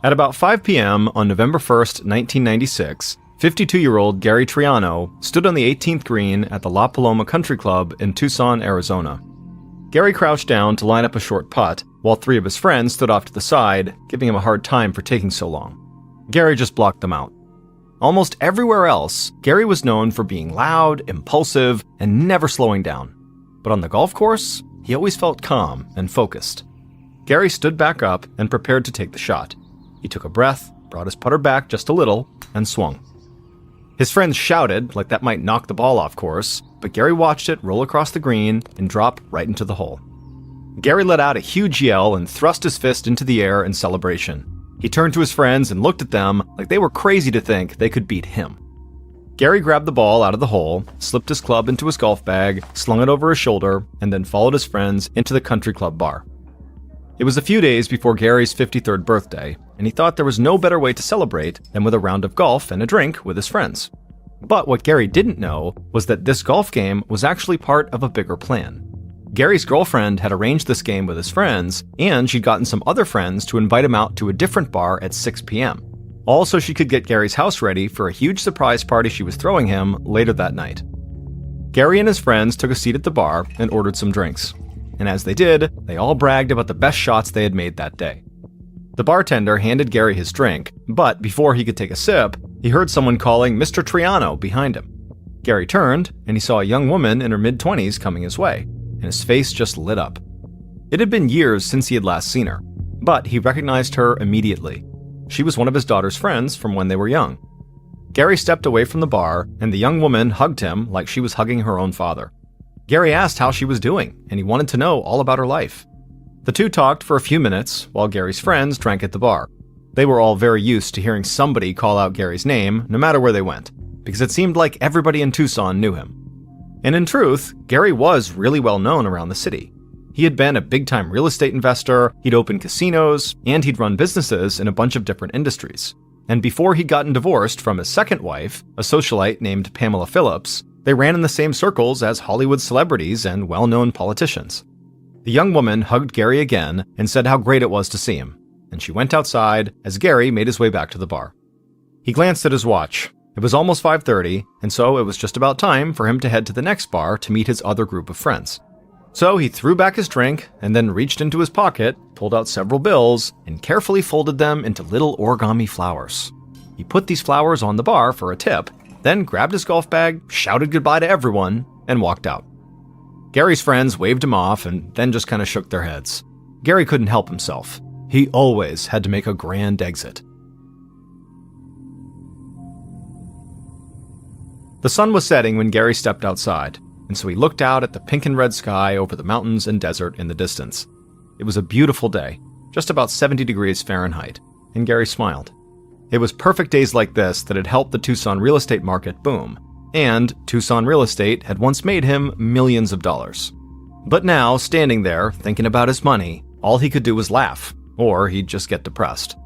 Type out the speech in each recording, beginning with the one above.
At about 5 p.m. on November 1st, 1996, 52-year-old Gary Triano stood on the 18th green at the La Paloma Country Club in Tucson, Arizona. Gary crouched down to line up a short putt, while 3 of his friends stood off to the side, giving him a hard time for taking so long. Gary just blocked them out. Almost everywhere else, Gary was known for being loud, impulsive, and never slowing down. But on the golf course, he always felt calm and focused. Gary stood back up and prepared to take the shot. He took a breath, brought his putter back just a little, and swung. His friends shouted like that might knock the ball off course, but Gary watched it roll across the green and drop right into the hole. Gary let out a huge yell and thrust his fist into the air in celebration. He turned to his friends and looked at them like they were crazy to think they could beat him. Gary grabbed the ball out of the hole, slipped his club into his golf bag, slung it over his shoulder, and then followed his friends into the country club bar. It was a few days before Gary's 53rd birthday, and he thought there was no better way to celebrate than with a round of golf and a drink with his friends. But what Gary didn't know was that this golf game was actually part of a bigger plan. Gary's girlfriend had arranged this game with his friends, and she'd gotten some other friends to invite him out to a different bar at 6 p.m., all so she could get Gary's house ready for a huge surprise party she was throwing him later that night. Gary and his friends took a seat at the bar and ordered some drinks. And as they did, they all bragged about the best shots they had made that day. The bartender handed Gary his drink, but before he could take a sip, he heard someone calling Mr. Triano behind him. Gary turned, and he saw a young woman in her mid-20s coming his way, and his face just lit up. It had been years since he had last seen her, but he recognized her immediately. She was one of his daughter's friends from when they were young. Gary stepped away from the bar, and the young woman hugged him like she was hugging her own father. Gary asked how she was doing, and he wanted to know all about her life. The two talked for a few minutes while Gary's friends drank at the bar. They were all very used to hearing somebody call out Gary's name no matter where they went, because it seemed like everybody in Tucson knew him. And in truth, Gary was really well known around the city. He had been a big-time real estate investor, he'd opened casinos, and he'd run businesses in a bunch of different industries. And before he'd gotten divorced from his second wife, a socialite named Pamela Phillips, they ran in the same circles as Hollywood celebrities and well-known politicians. The young woman hugged Gary again and said how great it was to see him, and she went outside as Gary made his way back to the bar. He glanced at his watch. It was almost 5:30, and so it was just about time for him to head to the next bar to meet his other group of friends. So he threw back his drink and then reached into his pocket, pulled out several bills, and carefully folded them into little origami flowers. He put these flowers on the bar for a tip, then grabbed his golf bag, shouted goodbye to everyone, and walked out. Gary's friends waved him off and then just kind of shook their heads. Gary couldn't help himself. He always had to make a grand exit. The sun was setting when Gary stepped outside, and so he looked out at the pink and red sky over the mountains and desert in the distance. It was a beautiful day, just about 70 degrees Fahrenheit, and Gary smiled. It was perfect days like this that had helped the Tucson real estate market boom, and Tucson real estate had once made him millions of dollars. But now, standing there, thinking about his money, all he could do was laugh, or he'd just get depressed.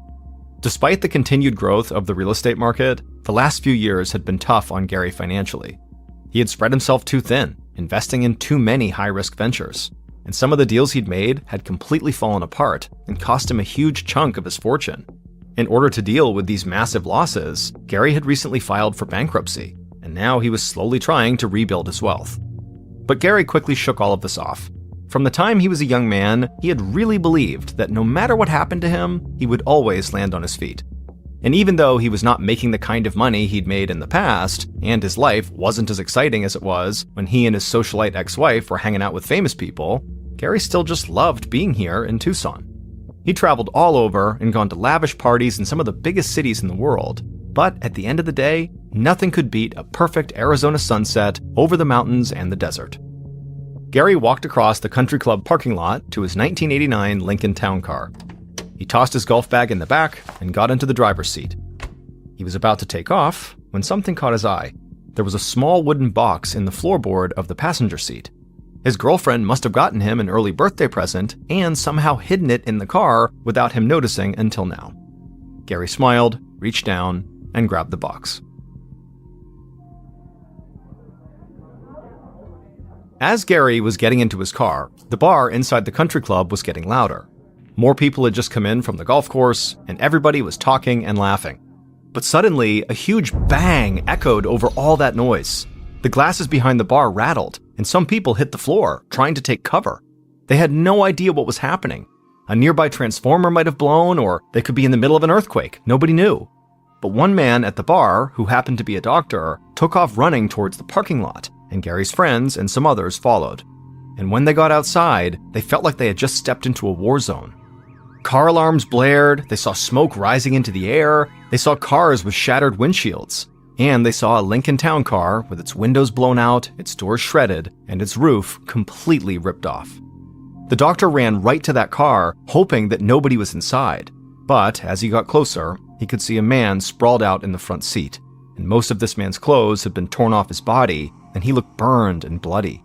Despite the continued growth of the real estate market, the last few years had been tough on Gary financially. He had spread himself too thin, investing in too many high-risk ventures, and some of the deals he'd made had completely fallen apart and cost him a huge chunk of his fortune. In order to deal with these massive losses, Gary had recently filed for bankruptcy, and now he was slowly trying to rebuild his wealth. But Gary quickly shook all of this off. From the time he was a young man, he had really believed that no matter what happened to him, he would always land on his feet. And even though he was not making the kind of money he'd made in the past, and his life wasn't as exciting as it was when he and his socialite ex-wife were hanging out with famous people, Gary still just loved being here in Tucson. He traveled all over and gone to lavish parties in some of the biggest cities in the world. But at the end of the day, nothing could beat a perfect Arizona sunset over the mountains and the desert. Gary walked across the country club parking lot to his 1989 Lincoln Town Car. He tossed his golf bag in the back and got into the driver's seat. He was about to take off when something caught his eye. There was a small wooden box in the floorboard of the passenger seat. His girlfriend must have gotten him an early birthday present and somehow hidden it in the car without him noticing until now. Gary smiled, reached down, and grabbed the box. As Gary was getting into his car, the bar inside the country club was getting louder. More people had just come in from the golf course, and everybody was talking and laughing. But suddenly, a huge bang echoed over all that noise. The glasses behind the bar rattled, and some people hit the floor, trying to take cover. They had no idea what was happening. A nearby transformer might have blown, or they could be in the middle of an earthquake. Nobody knew. But one man at the bar, who happened to be a doctor, took off running towards the parking lot, and Gary's friends and some others followed. And when they got outside, they felt like they had just stepped into a war zone. Car alarms blared, they saw smoke rising into the air, they saw cars with shattered windshields, and they saw a Lincoln Town car with its windows blown out, its doors shredded, and its roof completely ripped off. The doctor ran right to that car, hoping that nobody was inside. But as he got closer, he could see a man sprawled out in the front seat, and most of this man's clothes had been torn off his body, and he looked burned and bloody.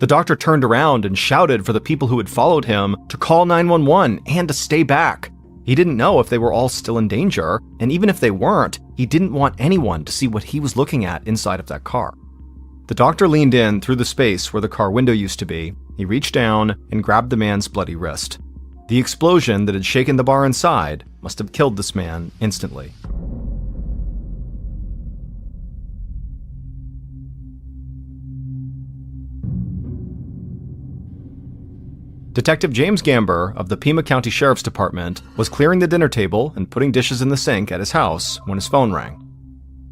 The doctor turned around and shouted for the people who had followed him to call 911 and to stay back. He didn't know if they were all still in danger, and even if they weren't, he didn't want anyone to see what he was looking at inside of that car. The doctor leaned in through the space where the car window used to be. He reached down and grabbed the man's bloody wrist. The explosion that had shaken the bar inside must have killed this man instantly. Detective James Gamber of the Pima County Sheriff's Department was clearing the dinner table and putting dishes in the sink at his house when his phone rang.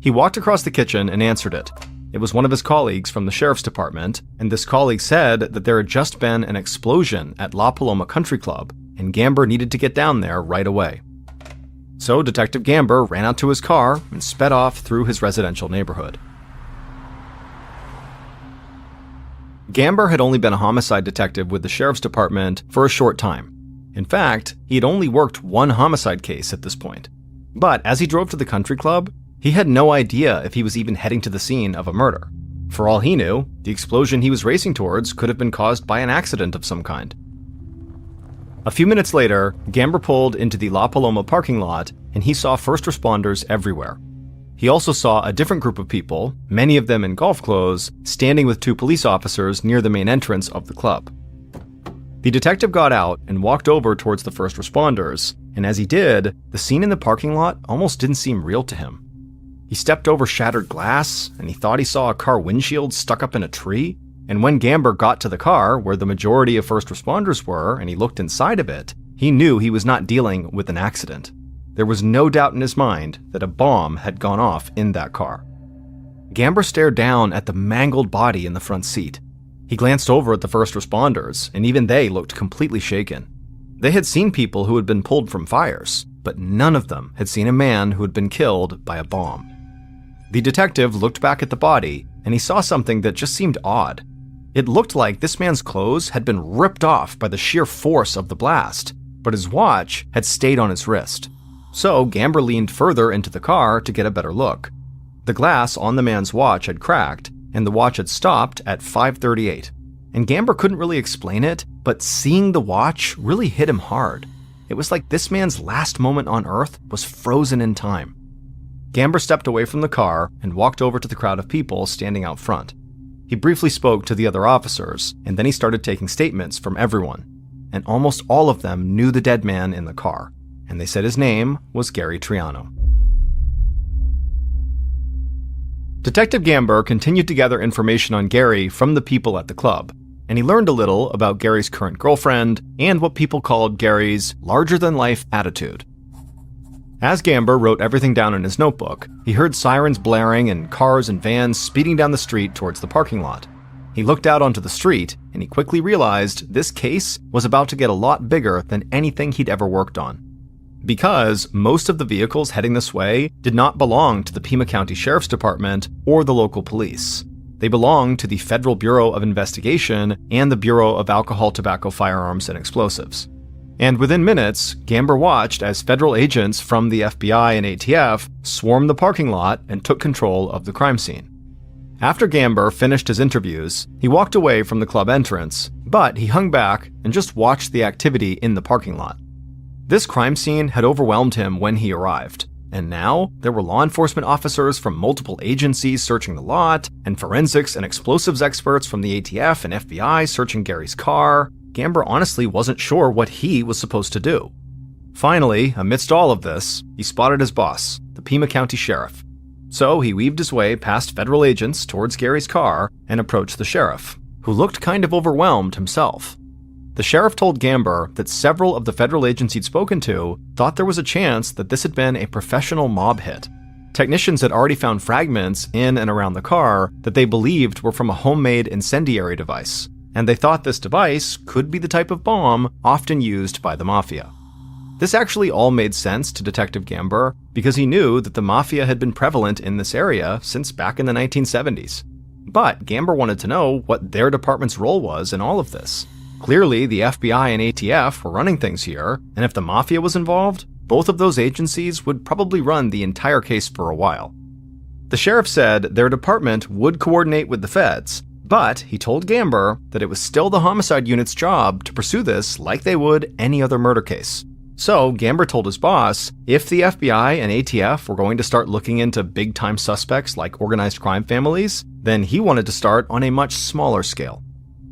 He walked across the kitchen and answered it. It was one of his colleagues from the Sheriff's Department, and this colleague said that there had just been an explosion at La Paloma Country Club, and Gamber needed to get down there right away. So Detective Gamber ran out to his car and sped off through his residential neighborhood. Gamber had only been a homicide detective with the Sheriff's Department for a short time. In fact, he had only worked one homicide case at this point. But as he drove to the country club, he had no idea if he was even heading to the scene of a murder. For all he knew, the explosion he was racing towards could have been caused by an accident of some kind. A few minutes later, Gamber pulled into the La Paloma parking lot, and he saw first responders everywhere. He also saw a different group of people, many of them in golf clothes, standing with two police officers near the main entrance of the club. The detective got out and walked over towards the first responders, and as he did, the scene in the parking lot almost didn't seem real to him. He stepped over shattered glass, and he thought he saw a car windshield stuck up in a tree, and when Gamber got to the car where the majority of first responders were and he looked inside of it, he knew he was not dealing with an accident. There was no doubt in his mind that a bomb had gone off in that car. Gamber stared down at the mangled body in the front seat. He glanced over at the first responders, and even they looked completely shaken. They had seen people who had been pulled from fires, but none of them had seen a man who had been killed by a bomb. The detective looked back at the body, and he saw something that just seemed odd. It looked like this man's clothes had been ripped off by the sheer force of the blast, but his watch had stayed on his wrist. So Gamber leaned further into the car to get a better look. The glass on the man's watch had cracked, and the watch had stopped at 5:38. And Gamber couldn't really explain it, but seeing the watch really hit him hard. It was like this man's last moment on Earth was frozen in time. Gamber stepped away from the car and walked over to the crowd of people standing out front. He briefly spoke to the other officers, and then he started taking statements from everyone. And almost all of them knew the dead man in the car, and they said his name was Gary Triano. Detective Gamber continued to gather information on Gary from the people at the club, and he learned a little about Gary's current girlfriend and what people called Gary's larger-than-life attitude. As Gamber wrote everything down in his notebook, he heard sirens blaring and cars and vans speeding down the street towards the parking lot. He looked out onto the street, and he quickly realized this case was about to get a lot bigger than anything he'd ever worked on. Because most of the vehicles heading this way did not belong to the Pima County Sheriff's Department or the local police. They belonged to the Federal Bureau of Investigation and the Bureau of Alcohol, Tobacco, Firearms, and Explosives. And within minutes, Gamber watched as federal agents from the FBI and ATF swarmed the parking lot and took control of the crime scene. After Gamber finished his interviews, he walked away from the club entrance, but he hung back and just watched the activity in the parking lot. This crime scene had overwhelmed him when he arrived, and now there were law enforcement officers from multiple agencies searching the lot, and forensics and explosives experts from the ATF and FBI searching Gary's car. Gamber honestly wasn't sure what he was supposed to do. Finally, amidst all of this, he spotted his boss, the Pima County Sheriff. So he weaved his way past federal agents towards Gary's car and approached the sheriff, who looked kind of overwhelmed himself. The sheriff told Gamber that several of the federal agents he'd spoken to thought there was a chance that this had been a professional mob hit. Technicians had already found fragments in and around the car that they believed were from a homemade incendiary device, and they thought this device could be the type of bomb often used by the mafia. This actually all made sense to Detective Gamber because he knew that the mafia had been prevalent in this area since back in the 1970s. But Gamber wanted to know what their department's role was in all of this. Clearly, the FBI and ATF were running things here, and if the mafia was involved, both of those agencies would probably run the entire case for a while. The sheriff said their department would coordinate with the feds, but he told Gamber that it was still the homicide unit's job to pursue this like they would any other murder case. So Gamber told his boss if the FBI and ATF were going to start looking into big-time suspects like organized crime families, then he wanted to start on a much smaller scale.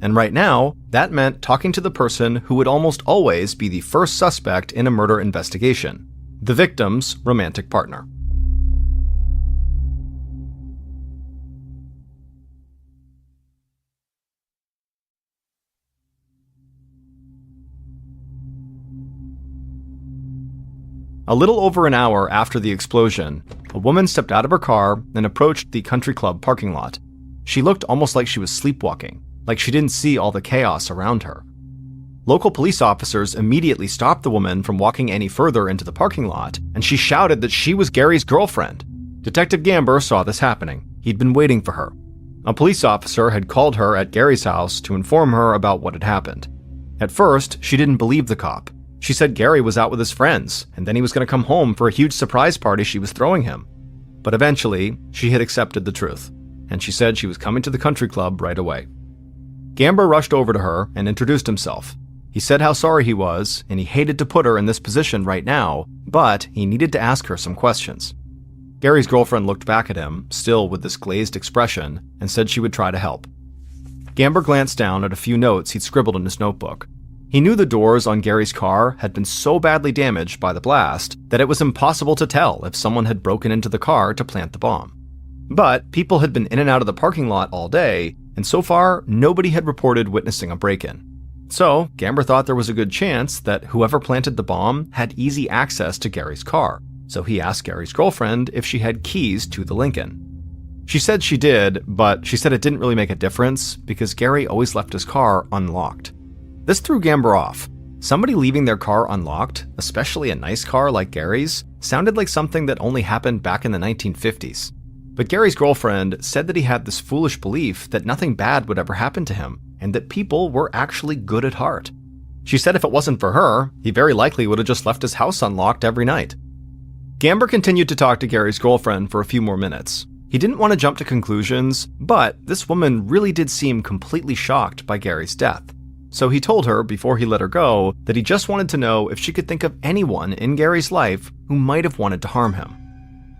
And right now, that meant talking to the person who would almost always be the first suspect in a murder investigation, the victim's romantic partner. A little over an hour after the explosion, a woman stepped out of her car and approached the country club parking lot. She looked almost like she was sleepwalking, like she didn't see all the chaos around her. Local police officers immediately stopped the woman from walking any further into the parking lot, and she shouted that she was Gary's girlfriend. Detective Gamber saw this happening. He'd been waiting for her. A police officer had called her at Gary's house to inform her about what had happened. At first, she didn't believe the cop. She said Gary was out with his friends, and then he was going to come home for a huge surprise party she was throwing him. But eventually, she had accepted the truth, and she said she was coming to the country club right away. Gamber rushed over to her and introduced himself. He said how sorry he was, and he hated to put her in this position right now, but he needed to ask her some questions. Gary's girlfriend looked back at him, still with this glazed expression, and said she would try to help. Gamber glanced down at a few notes he'd scribbled in his notebook. He knew the doors on Gary's car had been so badly damaged by the blast that it was impossible to tell if someone had broken into the car to plant the bomb. But people had been in and out of the parking lot all day, and so far, nobody had reported witnessing a break-in. So, Gamber thought there was a good chance that whoever planted the bomb had easy access to Gary's car, so he asked Gary's girlfriend if she had keys to the Lincoln. She said she did, but she said it didn't really make a difference because Gary always left his car unlocked. This threw Gamber off. Somebody leaving their car unlocked, especially a nice car like Gary's, sounded like something that only happened back in the 1950s. But Gary's girlfriend said that he had this foolish belief that nothing bad would ever happen to him, and that people were actually good at heart. She said if it wasn't for her, he very likely would have just left his house unlocked every night. Gamber continued to talk to Gary's girlfriend for a few more minutes. He didn't want to jump to conclusions, but this woman really did seem completely shocked by Gary's death. So he told her before he let her go that he just wanted to know if she could think of anyone in Gary's life who might have wanted to harm him.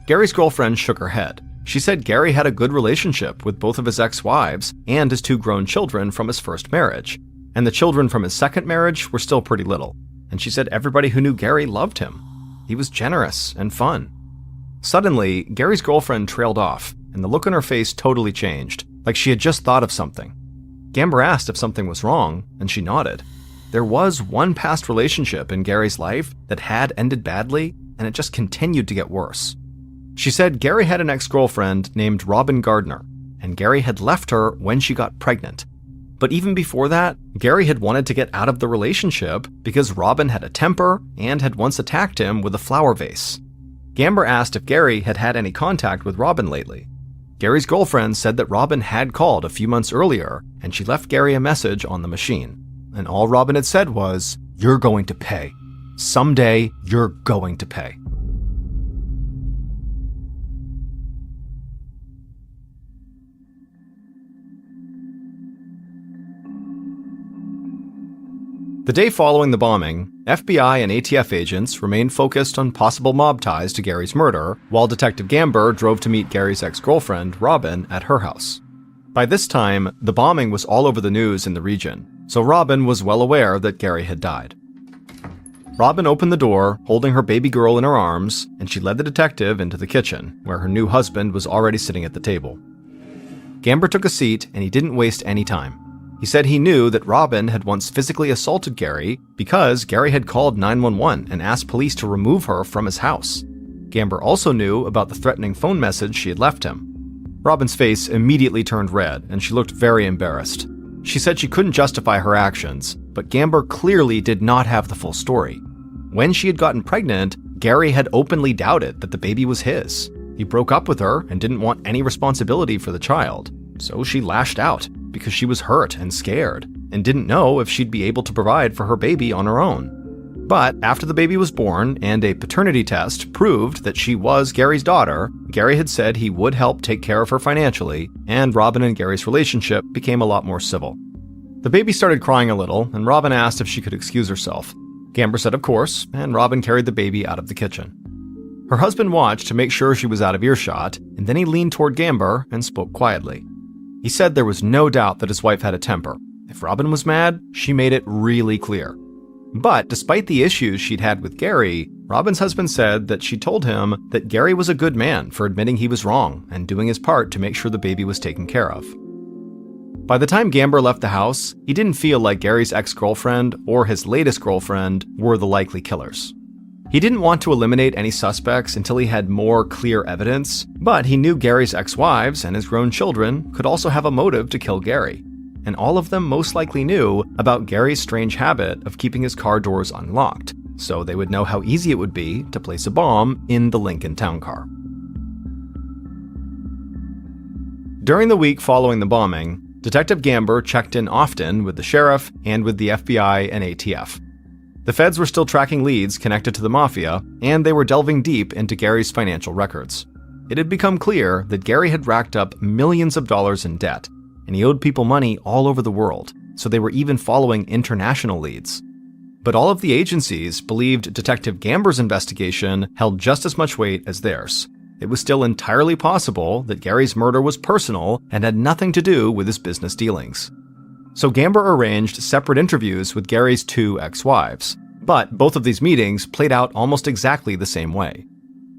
Gary's girlfriend shook her head. She said Gary had a good relationship with both of his ex-wives and his 2 grown children from his first marriage, and the children from his second marriage were still pretty little, and she said everybody who knew Gary loved him. He was generous and fun. Suddenly, Gary's girlfriend trailed off, and the look on her face totally changed, like she had just thought of something. Gamber asked if something was wrong, and she nodded. There was one past relationship in Gary's life that had ended badly, and it just continued to get worse. She said Gary had an ex-girlfriend named Robin Gardner, and Gary had left her when she got pregnant. But even before that, Gary had wanted to get out of the relationship because Robin had a temper and had once attacked him with a flower vase. Gamber asked if Gary had had any contact with Robin lately. Gary's girlfriend said that Robin had called a few months earlier, and she left Gary a message on the machine. And all Robin had said was, "You're going to pay. Someday, you're going to pay." The day following the bombing, FBI and ATF agents remained focused on possible mob ties to Gary's murder, while Detective Gamber drove to meet Gary's ex-girlfriend, Robin, at her house. By this time, the bombing was all over the news in the region, so Robin was well aware that Gary had died. Robin opened the door, holding her baby girl in her arms, and she led the detective into the kitchen, where her new husband was already sitting at the table. Gamber took a seat, and he didn't waste any time. He said he knew that Robin had once physically assaulted Gary because Gary had called 911 and asked police to remove her from his house. Gamber also knew about the threatening phone message she had left him. Robin's face immediately turned red, and she looked very embarrassed. She said she couldn't justify her actions, but Gamber clearly did not have the full story. When she had gotten pregnant, Gary had openly doubted that the baby was his. He broke up with her and didn't want any responsibility for the child, so she lashed out because she was hurt and scared and didn't know if she'd be able to provide for her baby on her own. But after the baby was born and a paternity test proved that she was Gary's daughter, Gary had said he would help take care of her financially, and Robin and Gary's relationship became a lot more civil. The baby started crying a little, and Robin asked if she could excuse herself. Gamber said of course, and Robin carried the baby out of the kitchen. Her husband watched to make sure she was out of earshot, and then he leaned toward Gamber and spoke quietly. He said there was no doubt that his wife had a temper. If Robin was mad, she made it really clear. But despite the issues she'd had with Gary, Robin's husband said that she told him that Gary was a good man for admitting he was wrong and doing his part to make sure the baby was taken care of. By the time Gamber left the house, he didn't feel like Gary's ex-girlfriend or his latest girlfriend were the likely killers. He didn't want to eliminate any suspects until he had more clear evidence, but he knew Gary's ex-wives and his grown children could also have a motive to kill Gary. And all of them most likely knew about Gary's strange habit of keeping his car doors unlocked, so they would know how easy it would be to place a bomb in the Lincoln town car. During the week following the bombing, Detective Gamber checked in often with the sheriff and with the FBI and ATF. The feds were still tracking leads connected to the mafia, and they were delving deep into Gary's financial records. It had become clear that Gary had racked up millions of dollars in debt, and he owed people money all over the world, so they were even following international leads. But all of the agencies believed Detective Gamber's investigation held just as much weight as theirs. It was still entirely possible that Gary's murder was personal and had nothing to do with his business dealings. So Gamber arranged separate interviews with Gary's two ex-wives, but both of these meetings played out almost exactly the same way.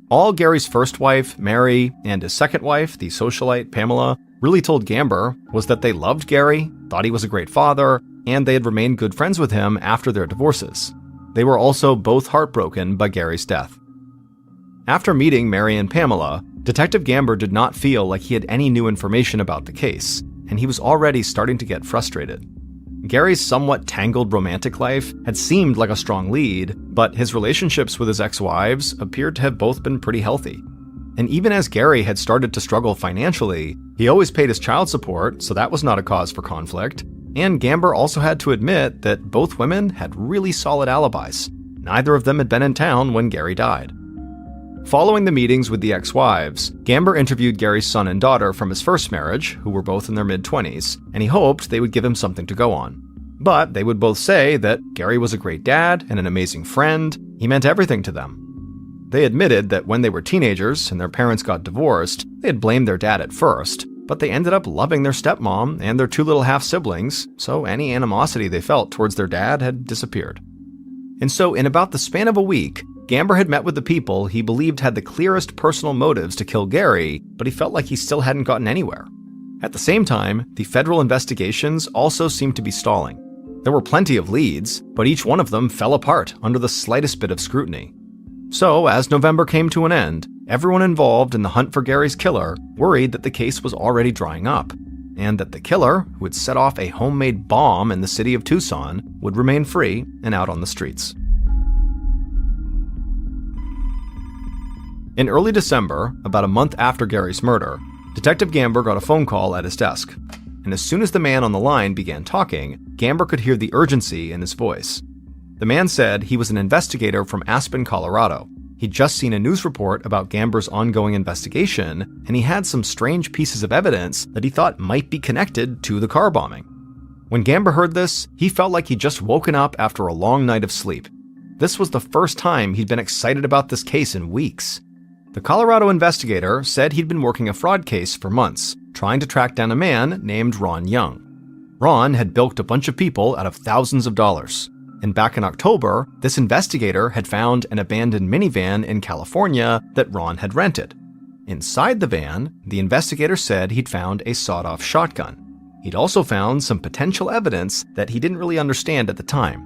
All Gary's first wife, Mary, and his second wife, the socialite Pamela, really told Gamber was that they loved Gary, thought he was a great father, and they had remained good friends with him after their divorces. They were also both heartbroken by Gary's death. After meeting Mary and Pamela, Detective Gamber did not feel like he had any new information about the case, and he was already starting to get frustrated. Gary's somewhat tangled romantic life had seemed like a strong lead, but his relationships with his ex-wives appeared to have both been pretty healthy. And even as Gary had started to struggle financially, he always paid his child support, so that was not a cause for conflict. And Gamber also had to admit that both women had really solid alibis. Neither of them had been in town when Gary died. Following the meetings with the ex-wives, Gamber interviewed Gary's son and daughter from his first marriage, who were both in their mid-20s, and he hoped they would give him something to go on. But they would both say that Gary was a great dad and an amazing friend. He meant everything to them. They admitted that when they were teenagers and their parents got divorced, they had blamed their dad at first, but they ended up loving their stepmom and their two little half-siblings, so any animosity they felt towards their dad had disappeared. And so in about the span of a week, Gamber had met with the people he believed had the clearest personal motives to kill Gary, but he felt like he still hadn't gotten anywhere. At the same time, the federal investigations also seemed to be stalling. There were plenty of leads, but each one of them fell apart under the slightest bit of scrutiny. So, as November came to an end, everyone involved in the hunt for Gary's killer worried that the case was already drying up, and that the killer, who had set off a homemade bomb in the city of Tucson, would remain free and out on the streets. In early December, about a month after Gary's murder, Detective Gamber got a phone call at his desk. And as soon as the man on the line began talking, Gamber could hear the urgency in his voice. The man said he was an investigator from Aspen, Colorado. He'd just seen a news report about Gamber's ongoing investigation, and he had some strange pieces of evidence that he thought might be connected to the car bombing. When Gamber heard this, he felt like he'd just woken up after a long night of sleep. This was the first time he'd been excited about this case in weeks. The Colorado investigator said he'd been working a fraud case for months, trying to track down a man named Ron Young. Ron had bilked a bunch of people out of thousands of dollars. And back in October, this investigator had found an abandoned minivan in California that Ron had rented. Inside the van, the investigator said he'd found a sawed-off shotgun. He'd also found some potential evidence that he didn't really understand at the time.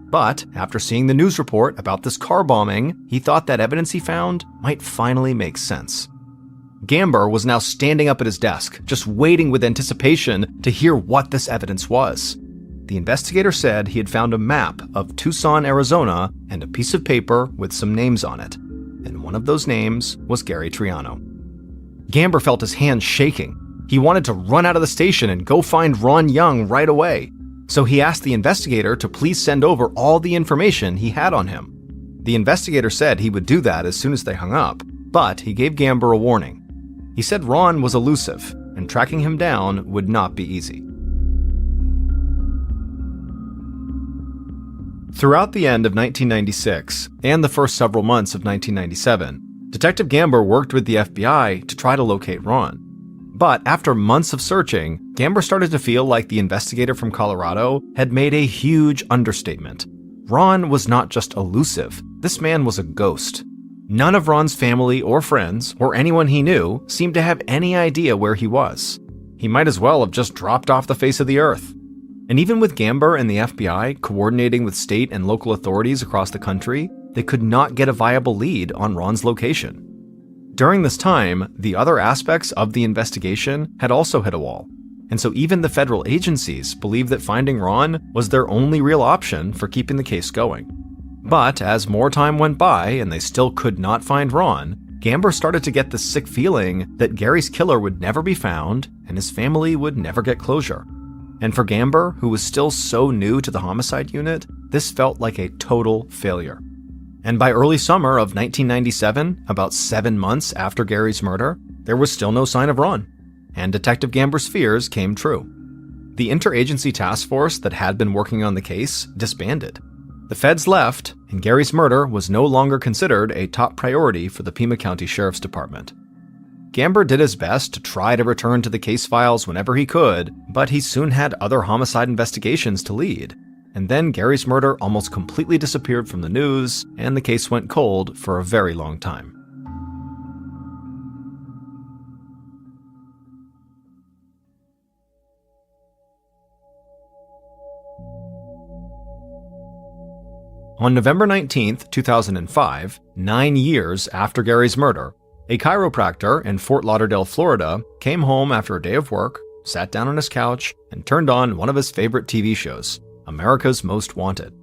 But after seeing the news report about this car bombing, he thought that evidence he found might finally make sense. Gamber was now standing up at his desk, just waiting with anticipation to hear what this evidence was. The investigator said he had found a map of Tucson, Arizona, and a piece of paper with some names on it. And one of those names was Gary Triano. Gamber felt his hands shaking. He wanted to run out of the station and go find Ron Young right away. So he asked the investigator to please send over all the information he had on him. The investigator said he would do that as soon as they hung up, but he gave Gamber a warning. He said Ron was elusive, and tracking him down would not be easy. Throughout the end of 1996 and the first several months of 1997, Detective Gamber worked with the FBI to try to locate Ron. But after months of searching, Gamber started to feel like the investigator from Colorado had made a huge understatement. Ron was not just elusive, this man was a ghost. None of Ron's family or friends, or anyone he knew, seemed to have any idea where he was. He might as well have just dropped off the face of the earth. And even with Gamber and the FBI coordinating with state and local authorities across the country, they could not get a viable lead on Ron's location. During this time, the other aspects of the investigation had also hit a wall, and so even the federal agencies believed that finding Ron was their only real option for keeping the case going. But as more time went by and they still could not find Ron, Gamber started to get the sick feeling that Gary's killer would never be found and his family would never get closure. And for Gamber, who was still so new to the homicide unit, this felt like a total failure. And by early summer of 1997, about 7 months after Gary's murder, there was still no sign of Ron. And Detective Gamber's fears came true. The interagency task force that had been working on the case disbanded. The feds left, and Gary's murder was no longer considered a top priority for the Pima County Sheriff's Department. Gamber did his best to try to return to the case files whenever he could, but he soon had other homicide investigations to lead. And then Gary's murder almost completely disappeared from the news, and the case went cold for a very long time. On November 19, 2005, 9 years after Gary's murder, a chiropractor in Fort Lauderdale, Florida, came home after a day of work, sat down on his couch, and turned on one of his favorite TV shows, America's Most Wanted.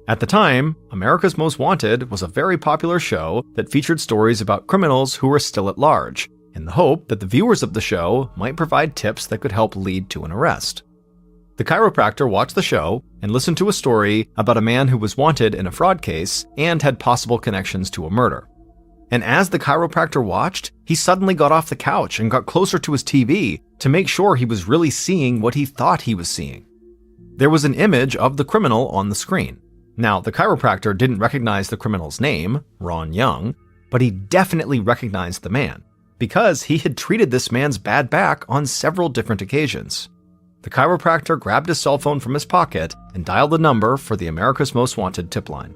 At the time, America's Most Wanted was a very popular show that featured stories about criminals who were still at large, in the hope that the viewers of the show might provide tips that could help lead to an arrest. The chiropractor watched the show and listened to a story about a man who was wanted in a fraud case and had possible connections to a murder. And as the chiropractor watched, he suddenly got off the couch and got closer to his TV to make sure he was really seeing what he thought he was seeing. There was an image of the criminal on the screen. Now, the chiropractor didn't recognize the criminal's name, Ron Young, but he definitely recognized the man, because he had treated this man's bad back on several different occasions. The chiropractor grabbed his cell phone from his pocket and dialed the number for the America's Most Wanted tip line.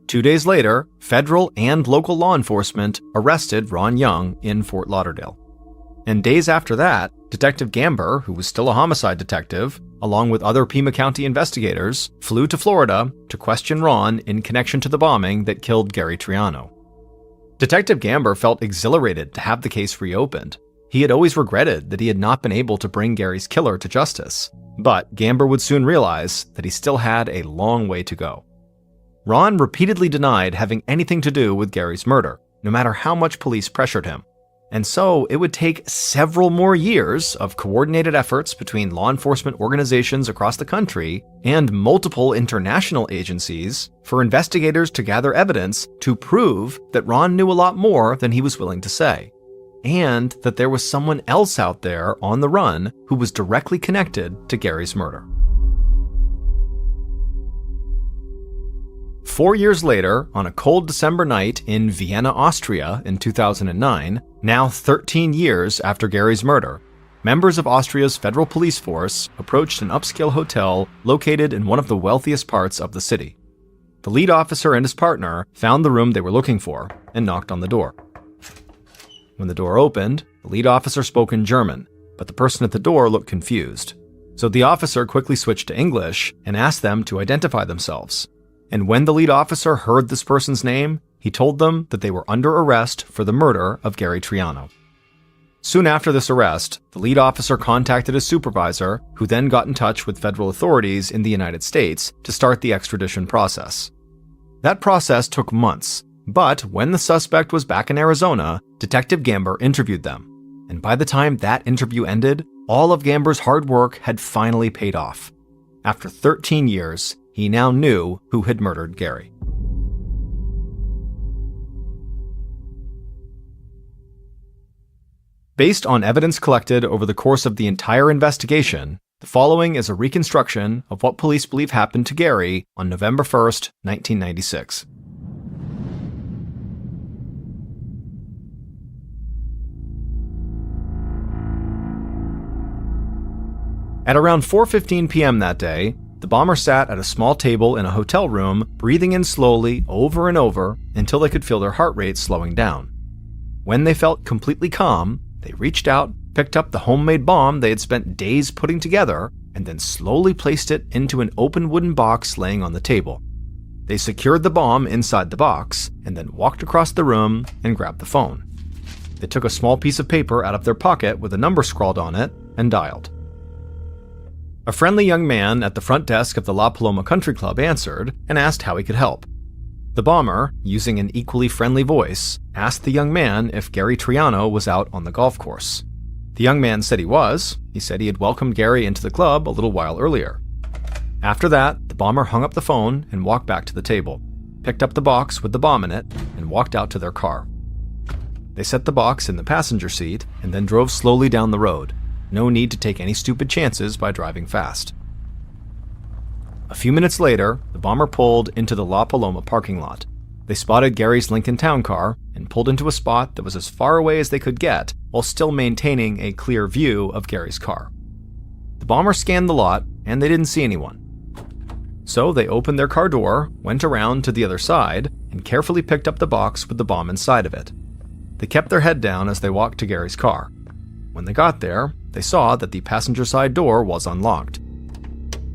2 days later, federal and local law enforcement arrested Ron Young in Fort Lauderdale. And days after that, Detective Gamber, who was still a homicide detective, along with other Pima County investigators, flew to Florida to question Ron in connection to the bombing that killed Gary Triano. Detective Gamber felt exhilarated to have the case reopened. He had always regretted that he had not been able to bring Gary's killer to justice, but Gamber would soon realize that he still had a long way to go. Ron repeatedly denied having anything to do with Gary's murder, no matter how much police pressured him. And so it would take several more years of coordinated efforts between law enforcement organizations across the country and multiple international agencies for investigators to gather evidence to prove that Ron knew a lot more than he was willing to say, and that there was someone else out there on the run who was directly connected to Gary's murder. 4 years later, on a cold December night in Vienna, Austria in 2009, now 13 years after Gary's murder, members of Austria's federal police force approached an upscale hotel located in one of the wealthiest parts of the city. The lead officer and his partner found the room they were looking for and knocked on the door. When the door opened, the lead officer spoke in German, but the person at the door looked confused. So the officer quickly switched to English and asked them to identify themselves. And when the lead officer heard this person's name, he told them that they were under arrest for the murder of Gary Triano. Soon after this arrest, the lead officer contacted his supervisor, who then got in touch with federal authorities in the United States to start the extradition process. That process took months, but when the suspect was back in Arizona, Detective Gamber interviewed them. And by the time that interview ended, all of Gamber's hard work had finally paid off. After 13 years, he now knew who had murdered Gary. Based on evidence collected over the course of the entire investigation, the following is a reconstruction of what police believe happened to Gary on November 1st, 1996. At around 4:15 p.m. that day, the bomber sat at a small table in a hotel room, breathing in slowly over and over until they could feel their heart rate slowing down. When they felt completely calm, they reached out, picked up the homemade bomb they had spent days putting together, and then slowly placed it into an open wooden box laying on the table. They secured the bomb inside the box and then walked across the room and grabbed the phone. They took a small piece of paper out of their pocket with a number scrawled on it and dialed. A friendly young man at the front desk of the La Paloma Country Club answered and asked how he could help. The bomber, using an equally friendly voice, asked the young man if Gary Triano was out on the golf course. The young man said he was. He said he had welcomed Gary into the club a little while earlier. After that, the bomber hung up the phone and walked back to the table, picked up the box with the bomb in it, and walked out to their car. They set the box in the passenger seat and then drove slowly down the road. No need to take any stupid chances by driving fast. A few minutes later, the bomber pulled into the La Paloma parking lot. They spotted Gary's Lincoln Town Car and pulled into a spot that was as far away as they could get while still maintaining a clear view of Gary's car. The bomber scanned the lot and they didn't see anyone. So they opened their car door, went around to the other side, and carefully picked up the box with the bomb inside of it. They kept their head down as they walked to Gary's car. When they got there, they saw that the passenger side door was unlocked.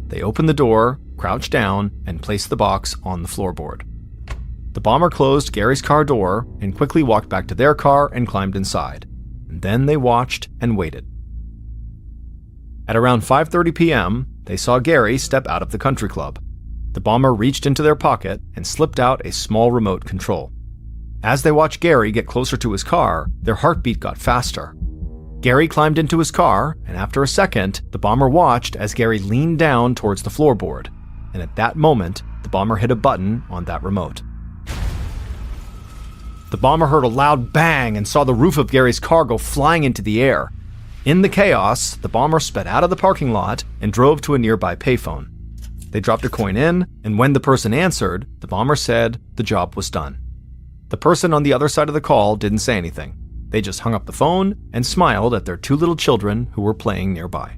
They opened the door, crouched down, and placed the box on the floorboard. The bomber closed Gary's car door and quickly walked back to their car and climbed inside. And then they watched and waited. At around 5:30 p.m., they saw Gary step out of the country club. The bomber reached into their pocket and slipped out a small remote control. As they watched Gary get closer to his car, their heartbeat got faster. Gary climbed into his car, and after a second, the bomber watched as Gary leaned down towards the floorboard. And at that moment, the bomber hit a button on that remote. The bomber heard a loud bang and saw the roof of Gary's car go flying into the air. In the chaos, the bomber sped out of the parking lot and drove to a nearby payphone. They dropped a coin in, and when the person answered, the bomber said the job was done. The person on the other side of the call didn't say anything. They just hung up the phone and smiled at their two little children who were playing nearby.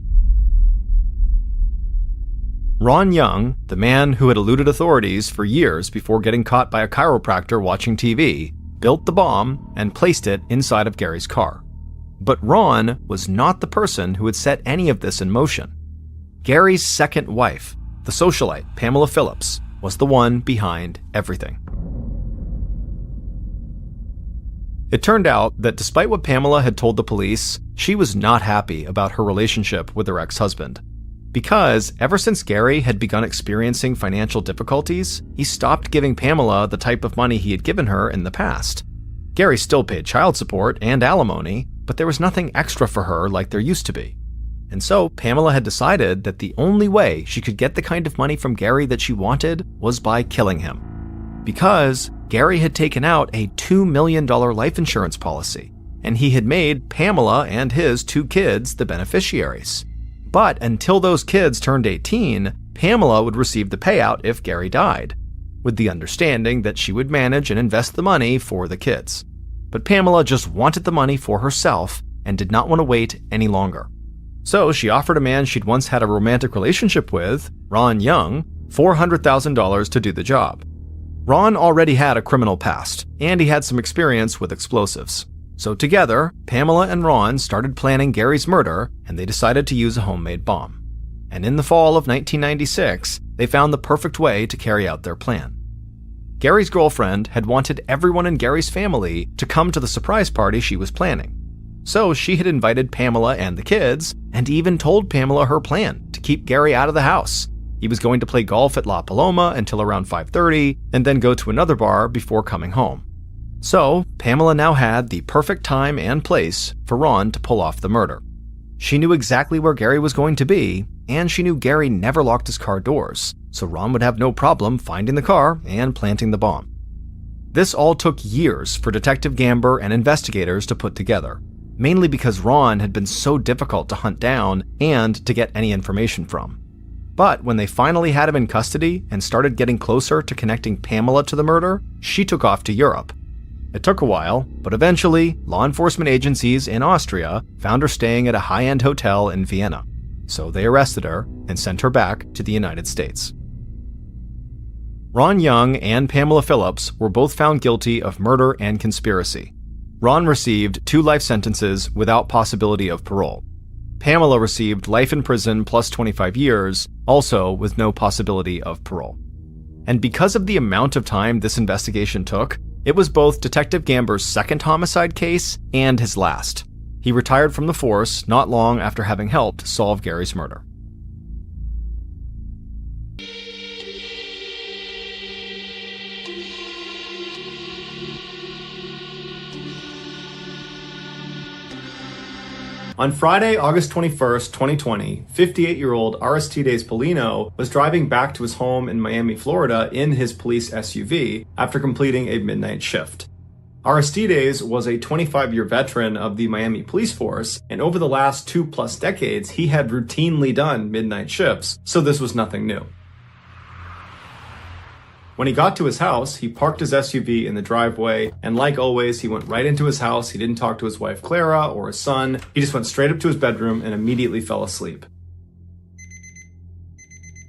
Ron Young, the man who had eluded authorities for years before getting caught by a chiropractor watching TV, built the bomb and placed it inside of Gary's car. But Ron was not the person who had set any of this in motion. Gary's second wife, the socialite Pamela Phillips, was the one behind everything. It turned out that despite what Pamela had told the police, she was not happy about her relationship with her ex-husband. Because ever since Gary had begun experiencing financial difficulties, he stopped giving Pamela the type of money he had given her in the past. Gary still paid child support and alimony, but there was nothing extra for her like there used to be. And so Pamela had decided that the only way she could get the kind of money from Gary that she wanted was by killing him. Because Gary had taken out a $2 million life insurance policy, and he had made Pamela and his two kids the beneficiaries. But until those kids turned 18, Pamela would receive the payout if Gary died, with the understanding that she would manage and invest the money for the kids. But Pamela just wanted the money for herself and did not want to wait any longer. So she offered a man she'd once had a romantic relationship with, Ron Young, $400,000 to do the job. Ron already had a criminal past, and he had some experience with explosives. So together, Pamela and Ron started planning Gary's murder, and they decided to use a homemade bomb. And in the fall of 1996, they found the perfect way to carry out their plan. Gary's girlfriend had wanted everyone in Gary's family to come to the surprise party she was planning. So she had invited Pamela and the kids, and even told Pamela her plan to keep Gary out of the house. He was going to play golf at La Paloma until around 5:30, and then go to another bar before coming home. So Pamela now had the perfect time and place for Ron to pull off the murder. She knew exactly where Gary was going to be, and she knew Gary never locked his car doors, so Ron would have no problem finding the car and planting the bomb. This all took years for Detective Gamber and investigators to put together, mainly because Ron had been so difficult to hunt down and to get any information from. But when they finally had him in custody and started getting closer to connecting Pamela to the murder, she took off to Europe. It took a while, but eventually, law enforcement agencies in Austria found her staying at a high-end hotel in Vienna. So they arrested her and sent her back to the United States. Ron Young and Pamela Phillips were both found guilty of murder and conspiracy. Ron received 2 life sentences without possibility of parole. Pamela received life in prison plus 25 years, also with no possibility of parole. And because of the amount of time this investigation took, it was both Detective Gamber's second homicide case and his last. He retired from the force not long after having helped solve Gary's murder. On Friday, August 21st, 2020, 58-year-old Aristides Polino was driving back to his home in Miami, Florida in his police SUV after completing a midnight shift. Aristides was a 25-year veteran of the Miami police force, and over the last 2+ decades, he had routinely done midnight shifts, so this was nothing new. When he got to his house, he parked his SUV in the driveway, and like always, he went right into his house. He didn't talk to his wife Clara or his son. He just went straight up to his bedroom and immediately fell asleep.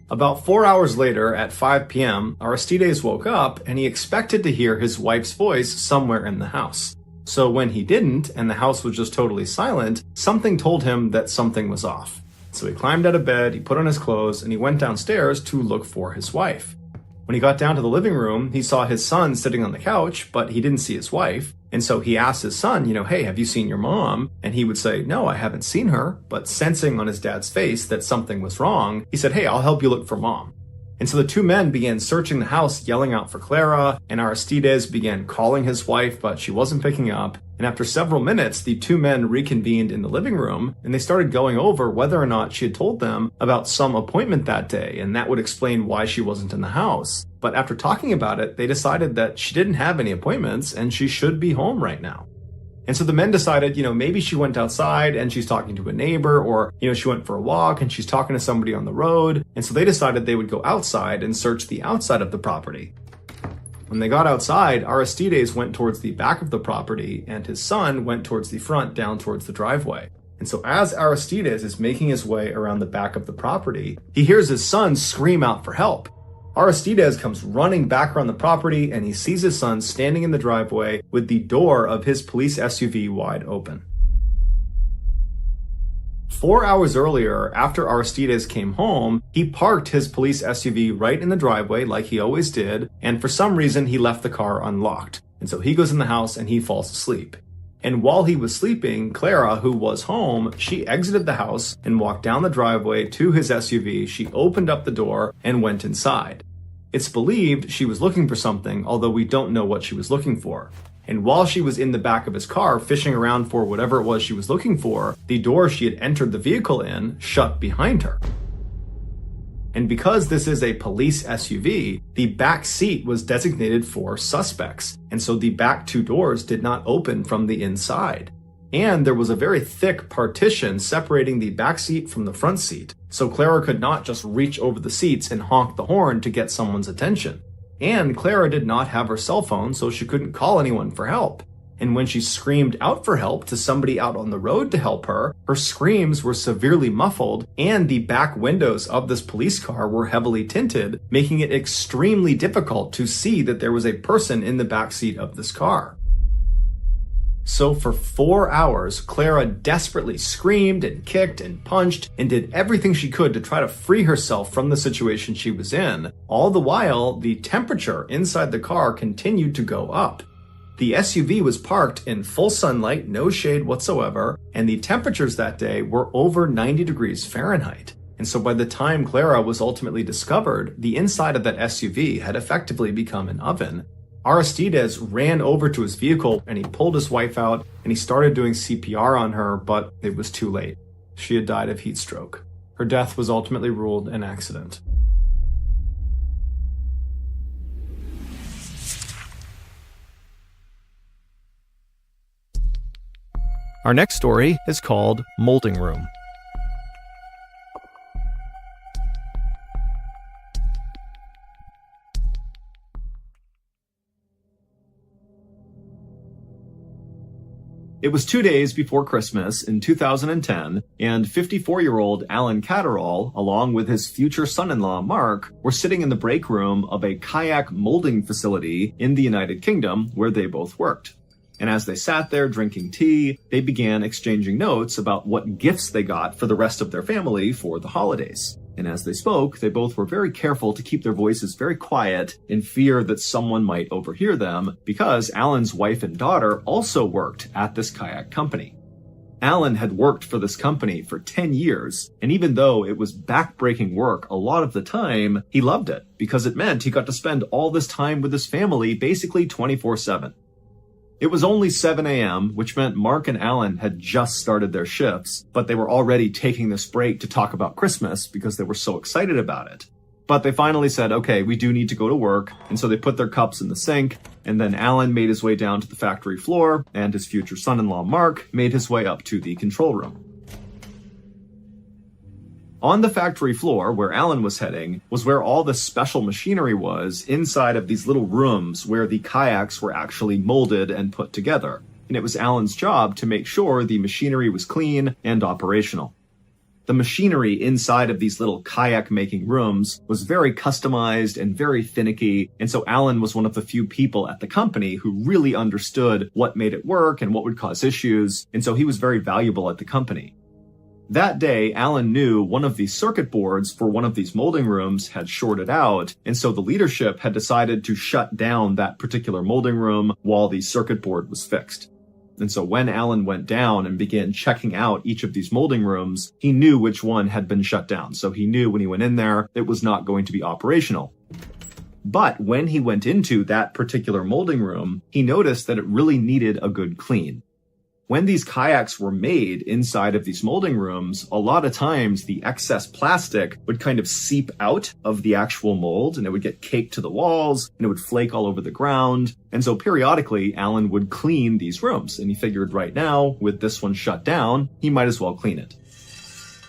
About 4 hours later, at 5 p.m., Aristides woke up and he expected to hear his wife's voice somewhere in the house. So when he didn't, and the house was just totally silent, something told him that something was off. So he climbed out of bed, he put on his clothes, and he went downstairs to look for his wife. When he got down to the living room, he saw his son sitting on the couch, but he didn't see his wife. And so he asked his son, hey, have you seen your mom? And he would say, no, I haven't seen her. But sensing on his dad's face that something was wrong, he said, hey, I'll help you look for mom. And so the two men began searching the house, yelling out for Clara, and Aristides began calling his wife, but she wasn't picking up. And after several minutes, the two men reconvened in the living room, and they started going over whether or not she had told them about some appointment that day, and that would explain why she wasn't in the house. But after talking about it, they decided that she didn't have any appointments, and she should be home right now. And so the men decided, maybe she went outside and she's talking to a neighbor, or, she went for a walk and she's talking to somebody on the road. And so they decided they would go outside and search the outside of the property. When they got outside, Aristides went towards the back of the property and his son went towards the front, down towards the driveway. And so as Aristides is making his way around the back of the property, he hears his son scream out for help. Aristides comes running back around the property and he sees his son standing in the driveway with the door of his police SUV wide open. 4 hours earlier, after Aristides came home, he parked his police SUV right in the driveway like he always did, and for some reason he left the car unlocked. And so he goes in the house and he falls asleep. And while he was sleeping, Clara, who was home, she exited the house and walked down the driveway to his SUV. She opened up the door and went inside. It's believed she was looking for something, although we don't know what she was looking for. And while she was in the back of his car fishing around for whatever it was she was looking for, the door she had entered the vehicle in shut behind her. And because this is a police SUV, the back seat was designated for suspects, and so the back two doors did not open from the inside. And there was a very thick partition separating the back seat from the front seat, so Clara could not just reach over the seats and honk the horn to get someone's attention. And Clara did not have her cell phone, so she couldn't call anyone for help. and when she screamed out for help to somebody out on the road to help her, her screams were severely muffled, and the back windows of this police car were heavily tinted, making it extremely difficult to see that there was a person in the back seat of this car. So for 4 hours, Clara desperately screamed and kicked and punched and did everything she could to try to free herself from the situation she was in. All the while, the temperature inside the car continued to go up. The SUV was parked in full sunlight, no shade whatsoever, and the temperatures that day were over 90 degrees Fahrenheit. And so by the time Clara was ultimately discovered, the inside of that SUV had effectively become an oven. Aristides ran over to his vehicle and he pulled his wife out and he started doing CPR on her, but it was too late. She had died of heat stroke. Her death was ultimately ruled an accident. Our next story is called Molding Room. It was 2 days before Christmas in 2010, and 54-year-old Alan Catterall, along with his future son-in-law Mark, were sitting in the break room of a kayak molding facility in the United Kingdom where they both worked. And as they sat there drinking tea, they began exchanging notes about what gifts they got for the rest of their family for the holidays. And as they spoke, they both were very careful to keep their voices very quiet in fear that someone might overhear them, because Alan's wife and daughter also worked at this kayak company. Alan had worked for this company for 10 years, and even though it was backbreaking work a lot of the time, he loved it because it meant he got to spend all this time with his family basically 24/7. It was only 7 a.m., which meant Mark and Alan had just started their shifts, but they were already taking this break to talk about Christmas because they were so excited about it. But they finally said, okay, we do need to go to work, and so they put their cups in the sink, and then Alan made his way down to the factory floor, and his future son-in-law Mark made his way up to the control room. On the factory floor, where Alan was heading, was where all the special machinery was inside of these little rooms where the kayaks were actually molded and put together. And it was Alan's job to make sure the machinery was clean and operational. The machinery inside of these little kayak-making rooms was very customized and very finicky, and so Alan was one of the few people at the company who really understood what made it work and what would cause issues, and so he was very valuable at the company. That day, Alan knew one of the circuit boards for one of these molding rooms had shorted out, and so the leadership had decided to shut down that particular molding room while the circuit board was fixed. And so when Alan went down and began checking out each of these molding rooms, he knew which one had been shut down. So he knew when he went in there, it was not going to be operational. But when he went into that particular molding room, he noticed that it really needed a good clean. When these kayaks were made inside of these molding rooms, a lot of times the excess plastic would kind of seep out of the actual mold, and it would get caked to the walls, and it would flake all over the ground. And so periodically, Alan would clean these rooms, and he figured right now, with this one shut down, he might as well clean it.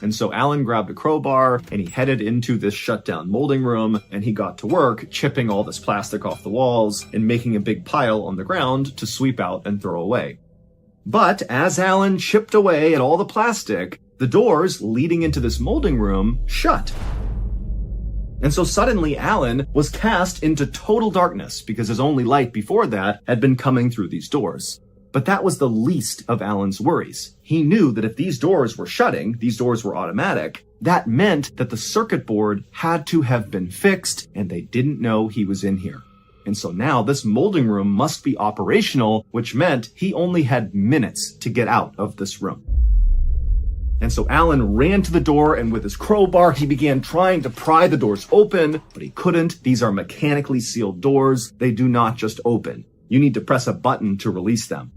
And so Alan grabbed a crowbar, and he headed into this shut-down molding room, and he got to work chipping all this plastic off the walls and making a big pile on the ground to sweep out and throw away. But as Alan chipped away at all the plastic, the doors leading into this molding room shut. And so suddenly Alan was cast into total darkness because his only light before that had been coming through these doors. But that was the least of Alan's worries. He knew that if these doors were shutting, these doors were automatic, that meant that the circuit board had to have been fixed, and they didn't know he was in here. And so now this molding room must be operational, which meant he only had minutes to get out of this room. And so Alan ran to the door, and with his crowbar, he began trying to pry the doors open, but he couldn't. These are mechanically sealed doors. They do not just open. You need to press a button to release them.